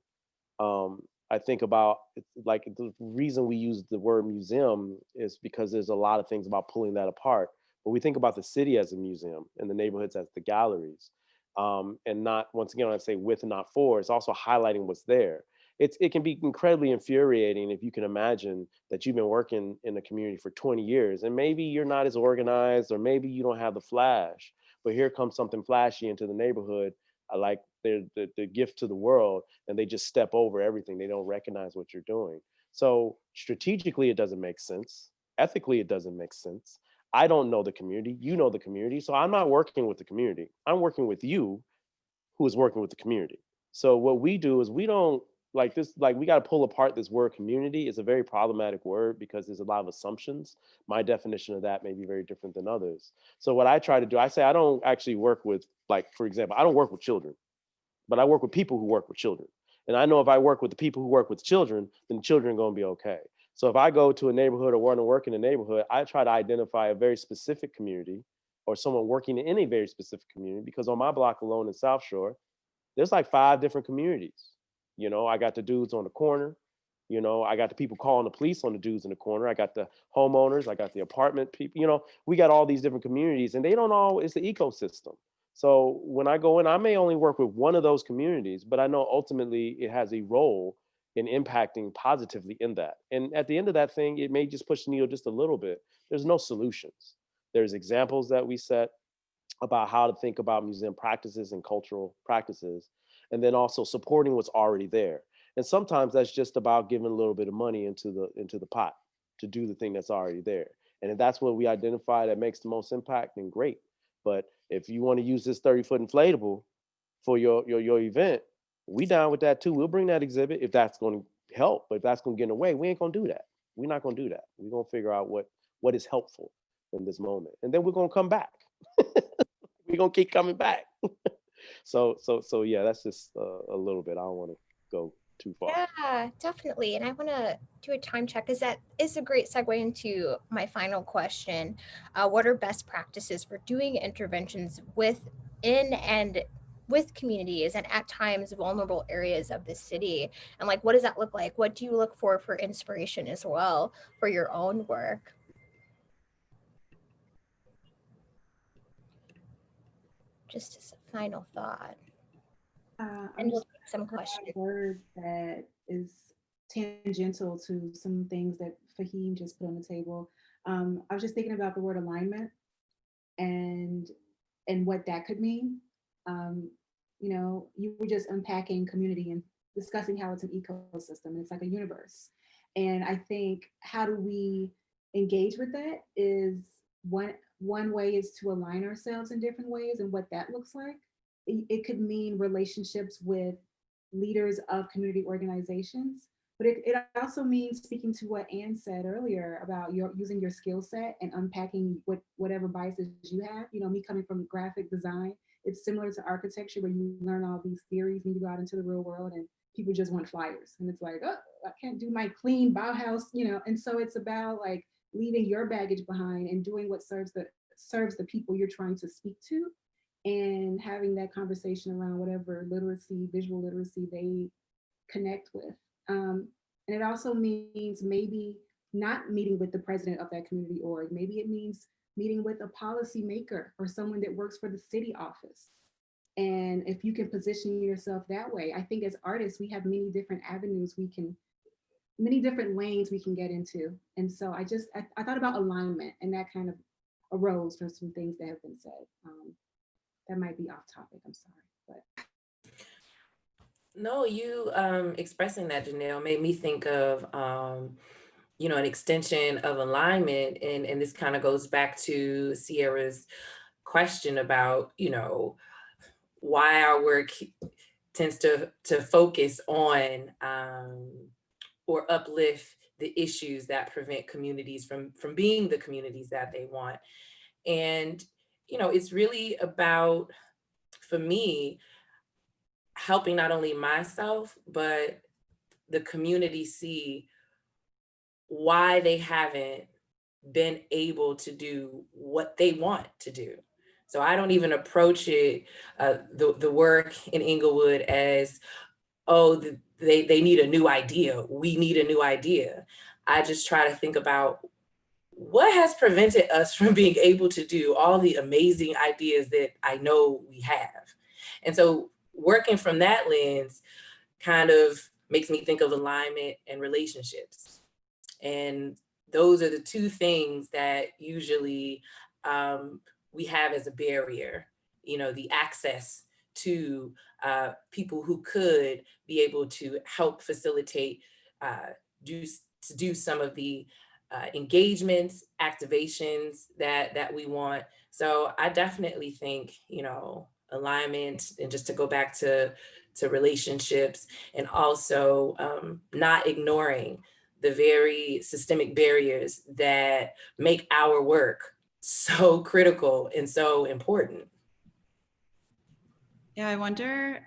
I think about like the reason we use the word museum is because there's a lot of things about pulling that apart. But we think about the city as a museum and the neighborhoods as the galleries. And not, once again, when I say with and not for, it's also highlighting what's there. It can be incredibly infuriating if you can imagine that you've been working in the community for 20 years and maybe you're not as organized or maybe you don't have the flash, but here comes something flashy into the neighborhood, like they're the gift to the world, and they just step over everything. They don't recognize what you're doing. So strategically, it doesn't make sense. Ethically, it doesn't make sense. I don't know the community, you know the community, so I'm not working with the community. I'm working with you who is working with the community. So what we do is we don't like this, like we got to pull apart this word community. It's a very problematic word because there's a lot of assumptions. My definition of that may be very different than others. So what I try to do, I say I don't actually work with, like, for example, I don't work with children, but I work with people who work with children. And I know if I work with the people who work with children, then the children are going to be okay. So if I go to a neighborhood or want to work in a neighborhood, I try to identify a very specific community or someone working in a very specific community, because on my block alone in South Shore, there's like 5 different communities. You know, I got the dudes on the corner. You know, I got the people calling the police on the dudes in the corner. I got the homeowners. I got the apartment people. You know, we got all these different communities, and they don't all, it's the ecosystem. So when I go in, I may only work with one of those communities, but I know ultimately it has a role and impacting positively in that. And at the end of that thing, it may just push the needle just a little bit. There's no solutions. There's examples that we set about how to think about museum practices and cultural practices, and then also supporting what's already there. And sometimes that's just about giving a little bit of money into the pot to do the thing that's already there. And if that's what we identify that makes the most impact, then great. But if you want to use this 30-foot inflatable for your event, we down with that too. We'll bring that exhibit if that's going to help. But if that's going to get in the way, we ain't going to do that. We're not going to do that. We're going to figure out what is helpful in this moment, and then we're going to come back. We're going to keep coming back. So yeah, that's just a little bit. I don't want to go too far. Yeah, definitely. And I want to do a time check, because that is a great segue into my final question. What are best practices for doing interventions within and with communities and at times vulnerable areas of the city? And like, what does that look like? What do you look for inspiration as well for your own work? Just as a final thought. And we'll take some questions. A word that is tangential to some things that Faheem just put on the table. I was just thinking about the word alignment and what that could mean. You know, you were just unpacking community and discussing how it's an ecosystem. It's like a universe. And I think how do we engage with that is one way is to align ourselves in different ways, and what that looks like. It could mean relationships with leaders of community organizations, but it also means speaking to what Anne said earlier about using your skill set and unpacking whatever biases you have. You know, me coming from graphic design, it's similar to architecture where you learn all these theories and you go out into the real world and people just want flyers. And it's like, oh, I can't do my clean Bauhaus, you know? And so it's about like leaving your baggage behind and doing what serves the people you're trying to speak to, and having that conversation around whatever literacy, visual literacy they connect with. And it also means maybe not meeting with the president of that community org. Maybe it means meeting with a policy maker or someone that works for the city office. And if you can position yourself that way, I think as artists, we have many different avenues many different lanes we can get into. And so I thought about alignment, and that kind of arose from some things that have been said. That might be off topic, I'm sorry, but. No, you expressing that, Janelle, made me think of, you know, an extension of alignment. And this kind of goes back to Sierra's question about, you know, why our work tends to focus on or uplift the issues that prevent communities from being the communities that they want. And, you know, it's really about, for me, helping not only myself, but the community see why they haven't been able to do what they want to do. So I don't even approach it, the work in Englewood as, oh, they need a new idea. We need a new idea. I just try to think about what has prevented us from being able to do all the amazing ideas that I know we have. And so working from that lens kind of makes me think of alignment and relationships. And those are the two things that usually we have as a barrier, you know, the access to people who could be able to help facilitate, do some of the engagements, activations that we want. So I definitely think, you know, alignment, and just to go back to relationships, and also not ignoring the very systemic barriers that make our work so critical and so important. Yeah, I wonder,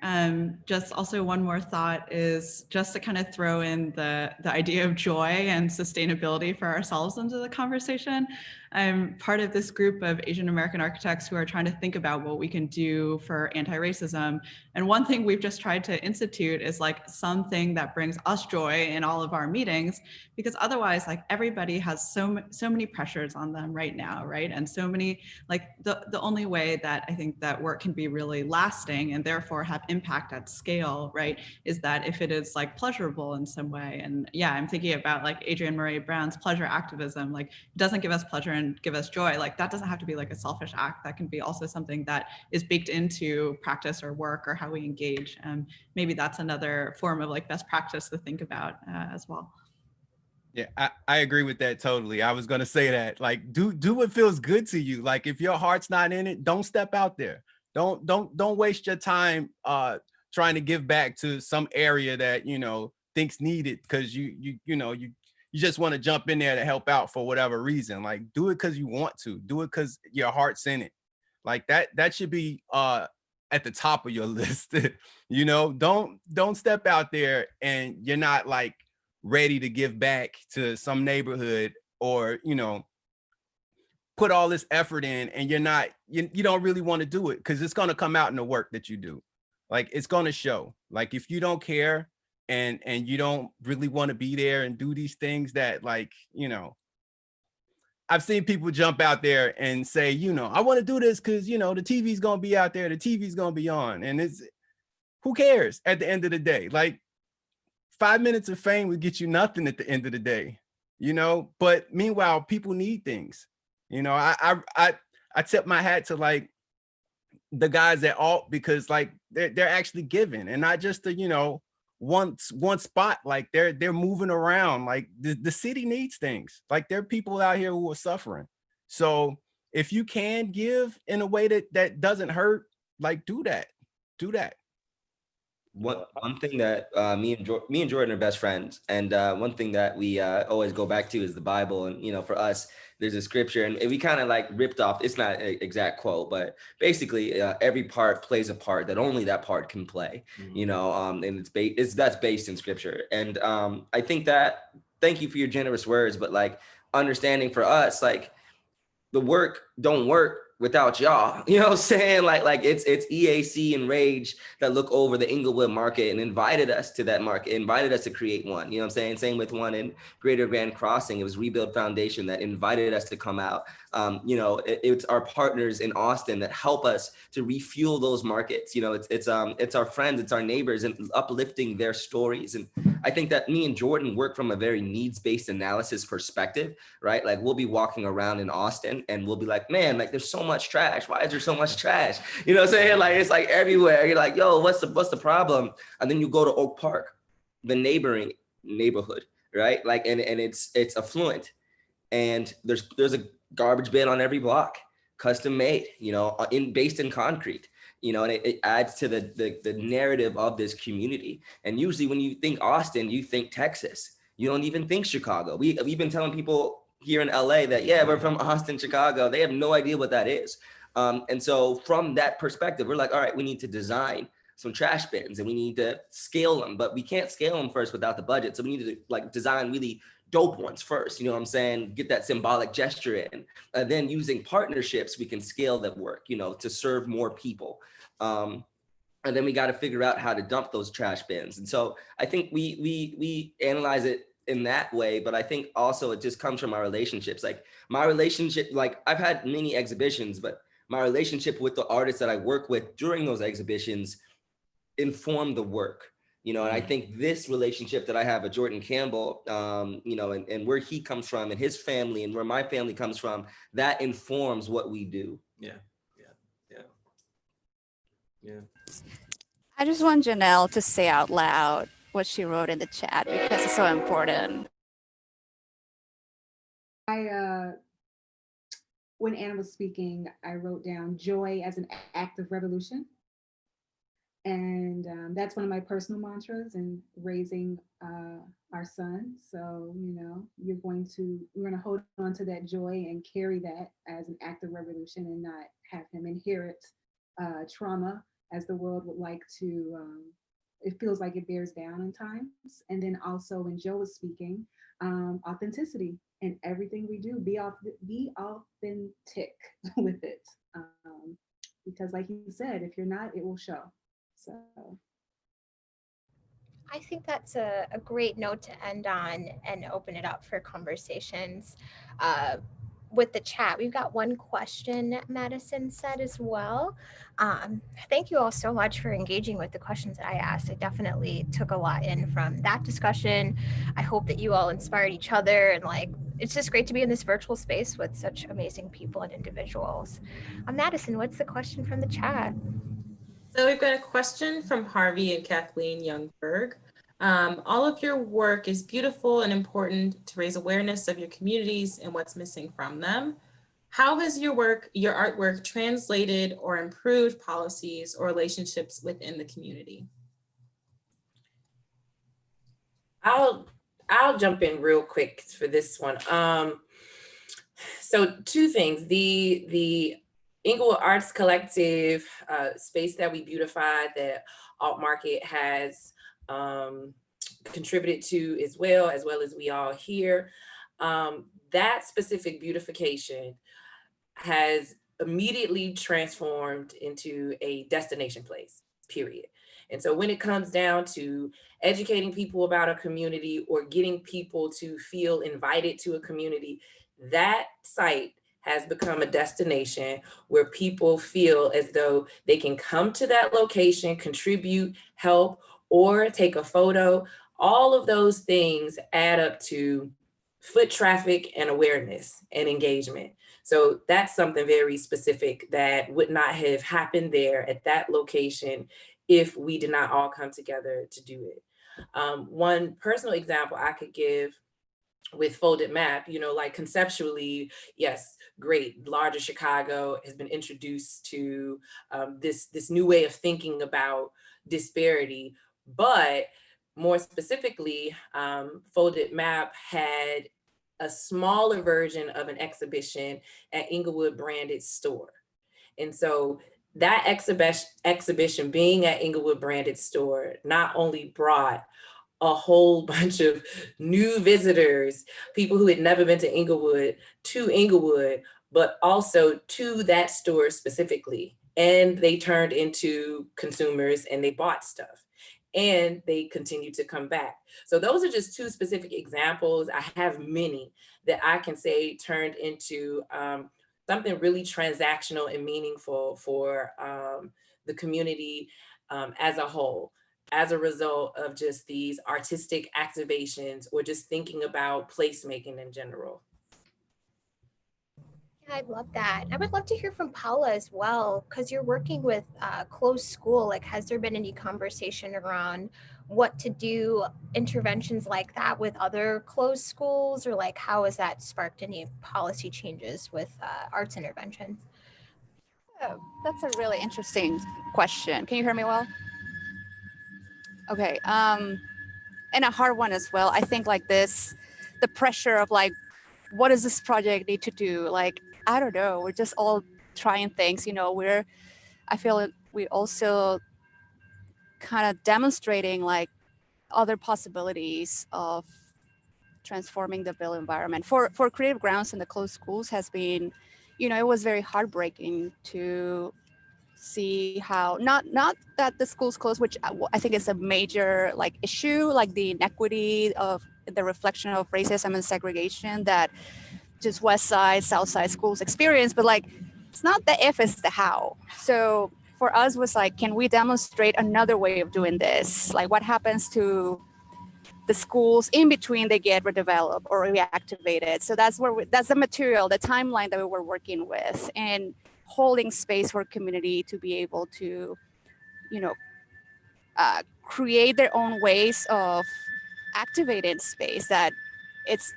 just also one more thought is just to kind of throw in the idea of joy and sustainability for ourselves into the conversation. I'm part of this group of Asian American architects who are trying to think about what we can do for anti-racism. And one thing we've just tried to institute is like something that brings us joy in all of our meetings, because otherwise like everybody has so many pressures on them right now, right? And so many, like the only way that I think that work can be really lasting and therefore have impact at scale, right, is that if it is like pleasurable in some way. And yeah, I'm thinking about like Adrienne Maree Brown's pleasure activism, like it doesn't give us pleasure and give us joy. Like that doesn't have to be like a selfish act. That can be also something that is baked into practice or work or how we engage. Maybe that's another form of like best practice to think about as well. Yeah, I agree with that totally. I was gonna say that, like, do what feels good to you. Like, if your heart's not in it, don't step out there. Don't waste your time trying to give back to some area that you know thinks needed because you just want to jump in there to help out for whatever reason. Like, do it because you want to. Do it because your heart's in it. Like that should be at the top of your list. You know, don't step out there and you're not like ready to give back to some neighborhood, or you know, put all this effort in and you're not, you don't really want to do it because it's going to come out in the work that you do. Like it's going to show. Like if you don't care and you don't really want to be there and do these things that, like, you know, I've seen people jump out there and say, you know, I want to do this because, you know, the TV's going to be out there, the TV's going to be on, and it's, who cares at the end of the day? Like 5 minutes of fame would get you nothing at the end of the day, you know. But meanwhile, people need things. You know, I tip my hat to like the guys at Alt, because like they're actually giving, and not just the, you know, one spot. Like they're moving around. Like the city needs things. Like there are people out here who are suffering. So if you can give in a way that doesn't hurt, like do that. One thing that me and Jordan are best friends, and one thing that we always go back to is the Bible. And you know, for us, there's a scripture, and we kind of like ripped off. It's not an exact quote, but basically, every part plays a part that only that part can play. Mm-hmm. You know, and that's based in scripture. And I think that, thank you for your generous words, but like understanding for us, like the work don't work without y'all, you know what I'm saying? Like it's EAC and Rage that look over the Englewood market and invited us to that market, invited us to create one, you know what I'm saying? Same with one in Greater Grand Crossing. It was Rebuild Foundation that invited us to come out. You know, it's our partners in Austin that help us to refuel those markets. You know, it's our friends, it's our neighbors, and uplifting their stories. And I think that me and Jordan work from a very needs-based analysis perspective, right? Like we'll be walking around in Austin and we'll be like, man, like there's so much trash. Why is there so much trash? You know what I'm saying? Like it's like everywhere. You're like, yo, what's the problem? And then you go to Oak Park, the neighboring neighborhood, right? Like and it's affluent, and there's a garbage bin on every block, custom made, you know, based in concrete. You know, and it adds to the narrative of this community. And usually when you think Austin, you think Texas. You don't even think Chicago. We've been telling people here in LA that, yeah, we're from Austin, Chicago. They have no idea what that is. And so from that perspective, we're like, all right, we need to design some trash bins and we need to scale them, but we can't scale them first without the budget. So we need to like design really dope ones first, you know what I'm saying? Get that symbolic gesture in. Then using partnerships, we can scale that work, you know, to serve more people. And then we got to figure out how to dump those trash bins. And so I think we analyze it in that way, but I think also it just comes from our relationships. Like my relationship, like I've had many exhibitions, but my relationship with the artists that I work with during those exhibitions inform the work. You know, and I think this relationship that I have with Jordan Campbell, you know, and where he comes from and his family and where my family comes from, that informs what we do. Yeah. I just want Janelle to say out loud what she wrote in the chat because it's so important. When Anna was speaking, I wrote down joy as an act of revolution. And that's one of my personal mantras in raising our son. So, you know, we're going to hold on to that joy and carry that as an act of revolution and not have him inherit trauma, as the world would like to it feels like it bears down in times. And then also when Joe was speaking, authenticity in everything we do, be authentic with it. Because like you said, if you're not, it will show. So I think that's a great note to end on and open it up for conversations. With the chat, we've got one question Madison said as well. Thank you all so much for engaging with the questions that I asked. I definitely took a lot in from that discussion. I hope that you all inspired each other, and like, it's just great to be in this virtual space with such amazing people and individuals. Madison, what's the question from the chat? So we've got a question from Harvey and Kathleen Youngberg. All of your work is beautiful and important to raise awareness of your communities and what's missing from them. How has your artwork translated or improved policies or relationships within the community? I'll jump in real quick for this one. So two things, the Englewood Arts Collective space that we beautified, that Alt Market has contributed to as well as we all here. That specific beautification has immediately transformed into a destination place, period. And so when it comes down to educating people about a community or getting people to feel invited to a community, that site has become a destination where people feel as though they can come to that location, contribute, help, or take a photo. All of those things add up to foot traffic and awareness and engagement. So that's something very specific that would not have happened there at that location if we did not all come together to do it. One personal example I could give with Folded Map, like conceptually, yes, great. Larger Chicago has been introduced to this new way of thinking about disparity, but more specifically, Folded Map had a smaller version of an exhibition at Englewood branded store. And so that exhibition being at Englewood branded store not only brought a whole bunch of new visitors, people who had never been to Englewood, but also to that store specifically. And they turned into consumers and they bought stuff and they continue to come back. So those are just two specific examples. I have many that I can say turned into something really transactional and meaningful for the community as a whole, as a result of just these artistic activations or just thinking about placemaking in general. I love that. I would love to hear from Paola as well, because you're working with closed school. Like, has there been any conversation around what to do, interventions like that with other closed schools, or like how has that sparked any policy changes with arts interventions? Oh, that's a really interesting question. Can you hear me well? Okay, and a hard one as well. I think like this, the pressure of like, what does this project need to do? Like, I don't know, we're just all trying things, I feel like we also kind of demonstrating like other possibilities of transforming the built environment. For Creative Grounds in the closed schools has been, it was very heartbreaking to see how, not that the schools closed, which I think is a major like issue, like the inequity of the reflection of racism and segregation that just West Side, South Side schools experience, but like, it's not the if, it's the how. So for us was like, can we demonstrate another way of doing this? Like what happens to the schools in between they get redeveloped or reactivated? So that's that's the material, the timeline that we were working with, and holding space for community to be able to, create their own ways of activating space that it's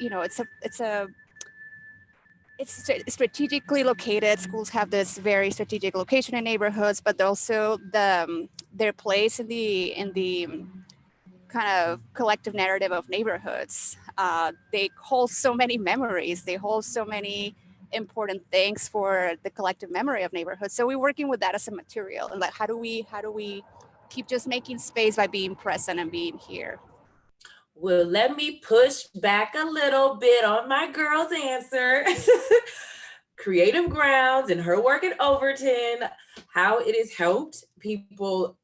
strategically located. Schools have this very strategic location in neighborhoods, but also their place in the kind of collective narrative of neighborhoods. They hold so many memories. They hold so many important things for the collective memory of neighborhoods. So we're working with that as a material, and like how do we keep just making space by being present and being here. Well, let me push back a little bit on my girl's answer. Creative Grounds and her work at Overton, how it has helped people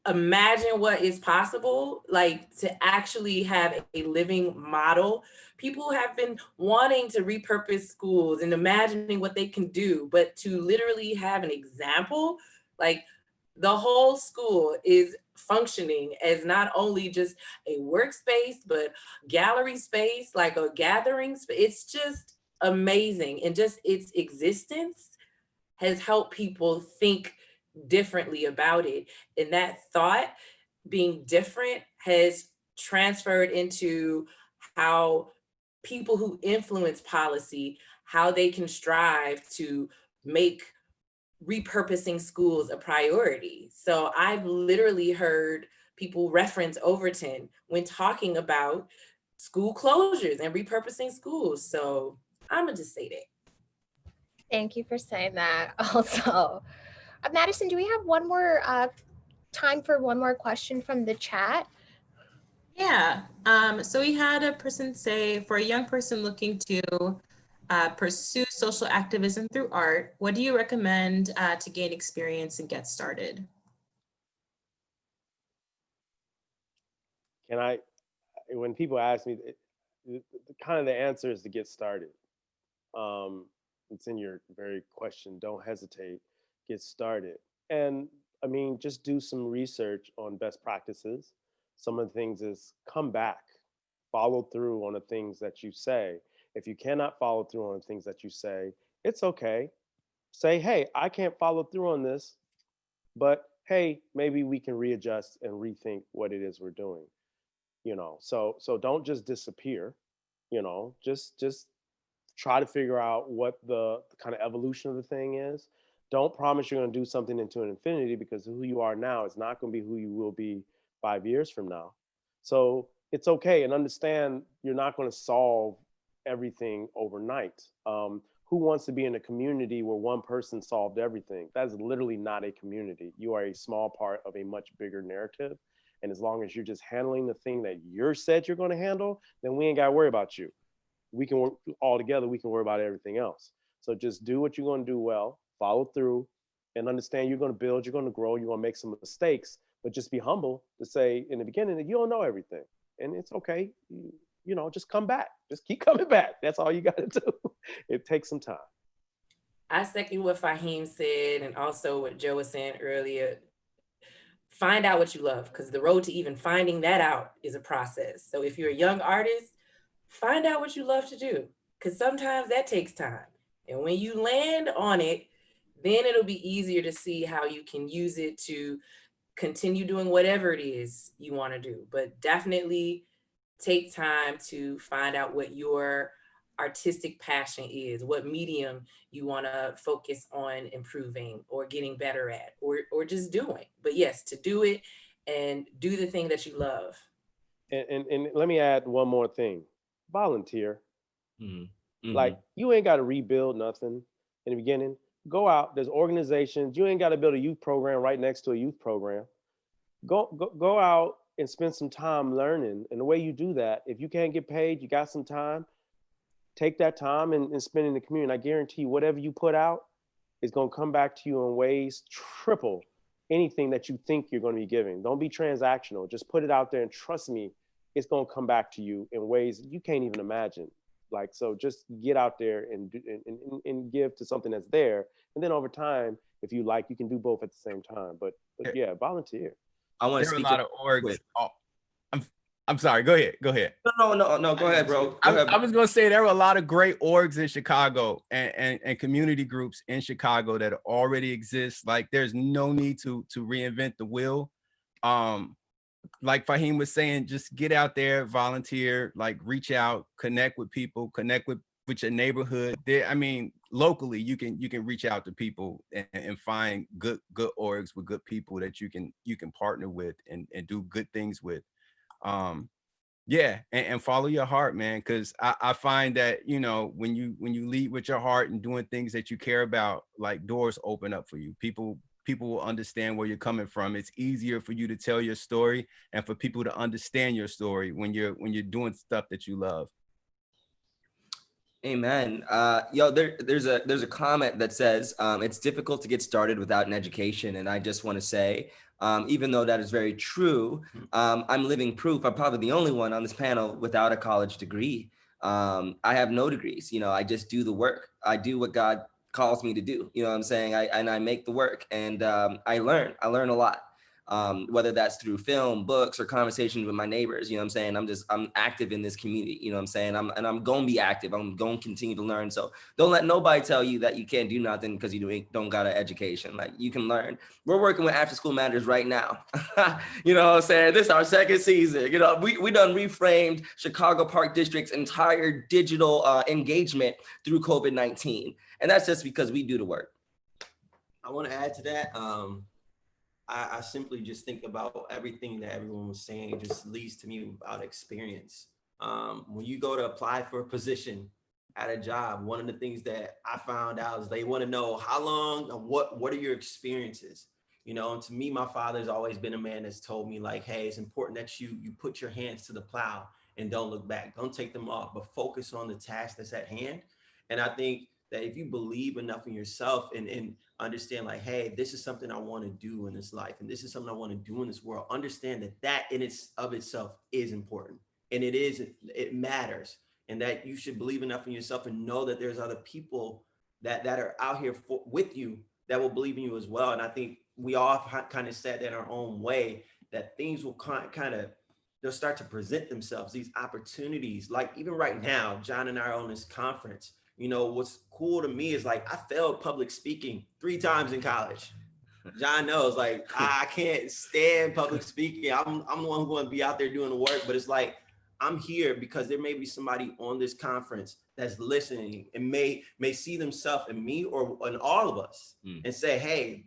imagine what is possible, like to actually have a living model. People have been wanting to repurpose schools and imagining what they can do, but to literally have an example, like the whole school is functioning as not only just a workspace, but gallery space, like a gathering space. It's just amazing. And just its existence has helped people think differently about it. And that thought being different has transferred into how people who influence policy, how they can strive to make repurposing schools a priority. So I've literally heard people reference Overton when talking about school closures and repurposing schools. So I'm gonna just say that. Thank you for saying that also. Madison, do we have one more time for one more question from the chat? Yeah, so we had a person say, for a young person looking to pursue social activism through art, what do you recommend to gain experience and get started? When people ask me, kind of the answer is to get started. It's in your very question, don't hesitate, get started. And I mean, just do some research on best practices. Some of the things is come back, follow through on the things that you say. If you cannot follow through on the things that you say, it's okay. Say, hey, I can't follow through on this, but hey, maybe we can readjust and rethink what it is we're doing. So don't just disappear, just try to figure out what the kind of evolution of the thing is. Don't promise you're going to do something into an infinity, because who you are now is not going to be who you will be 5 years from now. So it's okay, and understand you're not going to solve everything overnight. Who wants to be in a community where one person solved everything? That's literally not a community. You are a small part of a much bigger narrative. And as long as you're just handling the thing that you're said you're going to handle, then we ain't got to worry about you. We can work all together. We can worry about everything else. So just do what you're going to do well, follow through, and understand you're going to build, you're going to grow, you're going to make some mistakes, but just be humble to say in the beginning that you don't know everything. And it's okay. Just come back. Just keep coming back. That's all you got to do. It takes some time. I second what Faheem said, and also what Joe was saying earlier. Find out what you love, because the road to even finding that out is a process. So if you're a young artist, find out what you love to do, because sometimes that takes time. And when you land on it, then it'll be easier to see how you can use it to continue doing whatever it is you want to do. But definitely take time to find out what your artistic passion is, what medium you want to focus on improving or getting better at, or just doing. But yes, to do it and do the thing that you love. And let me add one more thing. Volunteer. Mm-hmm. Like, you ain't got to rebuild nothing in the beginning. Go out. There's organizations. You ain't got to build a youth program right next to a youth program. Go out and spend some time learning. And the way you do that, if you can't get paid, you got some time, take that time and spend in the community. I guarantee whatever you put out is going to come back to you in ways triple anything that you think you're going to be giving. Don't be transactional. Just put it out there, and trust me, it's going to come back to you in ways you can't even imagine. So just get out there and give to something that's there. And then over time, if you like, you can do both at the same time. But yeah, volunteer. I want to There are speak a lot to of orgs. Oh, I'm sorry. Go ahead. No. Go ahead, bro. I was gonna say there were a lot of great orgs in Chicago and community groups in Chicago that already exist. Like, there's no need to reinvent the wheel. Like Faheem was saying, just get out there, volunteer, like reach out, connect with people, connect with your neighborhood. There, I mean, locally, you can reach out to people and find good orgs with good people that you can partner with and do good things with. Yeah, and follow your heart, man, because I find that, when you lead with your heart and doing things that you care about, like, doors open up for you. People people will understand where you're coming from. It's easier for you to tell your story and for people to understand your story when you're doing stuff that you love. Amen. There's a comment that says it's difficult to get started without an education, and I just want to say, even though that is very true, I'm living proof. I'm probably the only one on this panel without a college degree. I have no degrees. I just do the work. I do what God calls me to do. You know what I'm saying? I make the work, and I learn a lot. Whether that's through film, books, or conversations with my neighbors. You know what I'm saying? I'm active in this community. You know what I'm saying? I'm going to be active. I'm going to continue to learn. So don't let nobody tell you that you can't do nothing because you don't got an education. Like, you can learn. We're working with after school managers right now. You know what I'm saying? This is our second season. We done reframed Chicago Park District's entire digital engagement through COVID-19. And that's just because we do the work. I want to add to that. I simply just think about everything that everyone was saying. It just leads to me about experience. When you go to apply for a position at a job, one of the things that I found out is they want to know how long, what are your experiences? And to me, my father's always been a man that's told me, like, hey, it's important that you put your hands to the plow and don't look back. Don't take them off, but focus on the task that's at hand. And I think that if you believe enough in yourself and understand, like, hey, this is something I want to do in this life, and this is something I want to do in this world, understand that in itself is important, and it matters, and that you should believe enough in yourself and know that there's other people that are out here with you that will believe in you as well. And I think we all kind of said that in our own way, that things will they'll start to present themselves, these opportunities. Like, even right now, John and I are on this conference. What's cool to me is, like, I failed public speaking 3 times in college. John knows, like, I can't stand public speaking. I'm the one who's going to be out there doing the work, but it's like, I'm here because there may be somebody on this conference that's listening and may see themselves in me or in all of us and say, hey,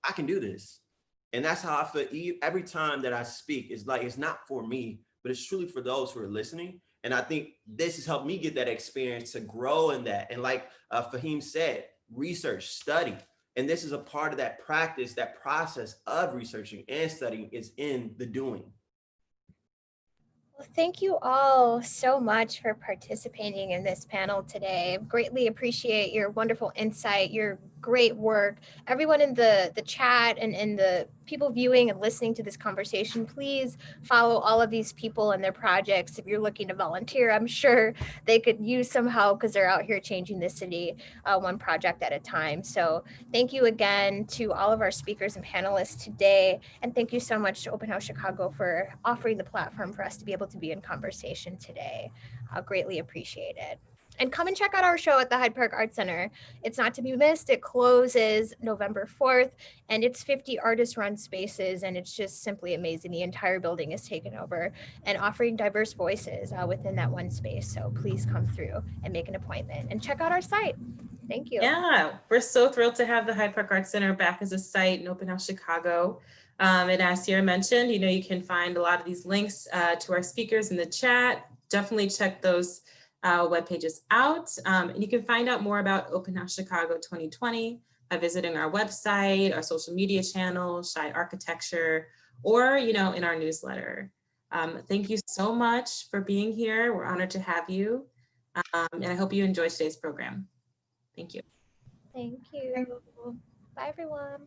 I can do this. And that's how I feel every time that I speak. It's like, it's not for me, but it's truly for those who are listening. And I think this has helped me get that experience to grow in that. And like Faheem said, research, study. And this is a part of that practice, that process of researching and studying is in the doing. Well, thank you all so much for participating in this panel today. Greatly appreciate your wonderful insight, your great work. Everyone in the chat and in the people viewing and listening to this conversation, please follow all of these people and their projects. If you're looking to volunteer, I'm sure they could use some help because they're out here changing the city one project at a time. So thank you again to all of our speakers and panelists today. And thank you so much to Open House Chicago for offering the platform for us to be able to be in conversation today. I'll greatly appreciate it. And come and check out our show at the Hyde Park Art Center. It's not to be missed. It closes November 4th, and it's 50 artist-run spaces, and it's just simply amazing. The entire building is taken over and offering diverse voices within that one space. So please come through and make an appointment and check out our site. Thank you. Yeah, we're so thrilled to have the Hyde Park Art Center back as a site in Open House Chicago. And as Sierra mentioned, you can find a lot of these links to our speakers in the chat. Definitely check those web pages out. And you can find out more about Open House Chicago 2020 by visiting our website, our social media channel, Shy Architecture, or in our newsletter. Thank you so much for being here. We're honored to have you. And I hope you enjoyed today's program. Thank you. Thank you. Bye, everyone.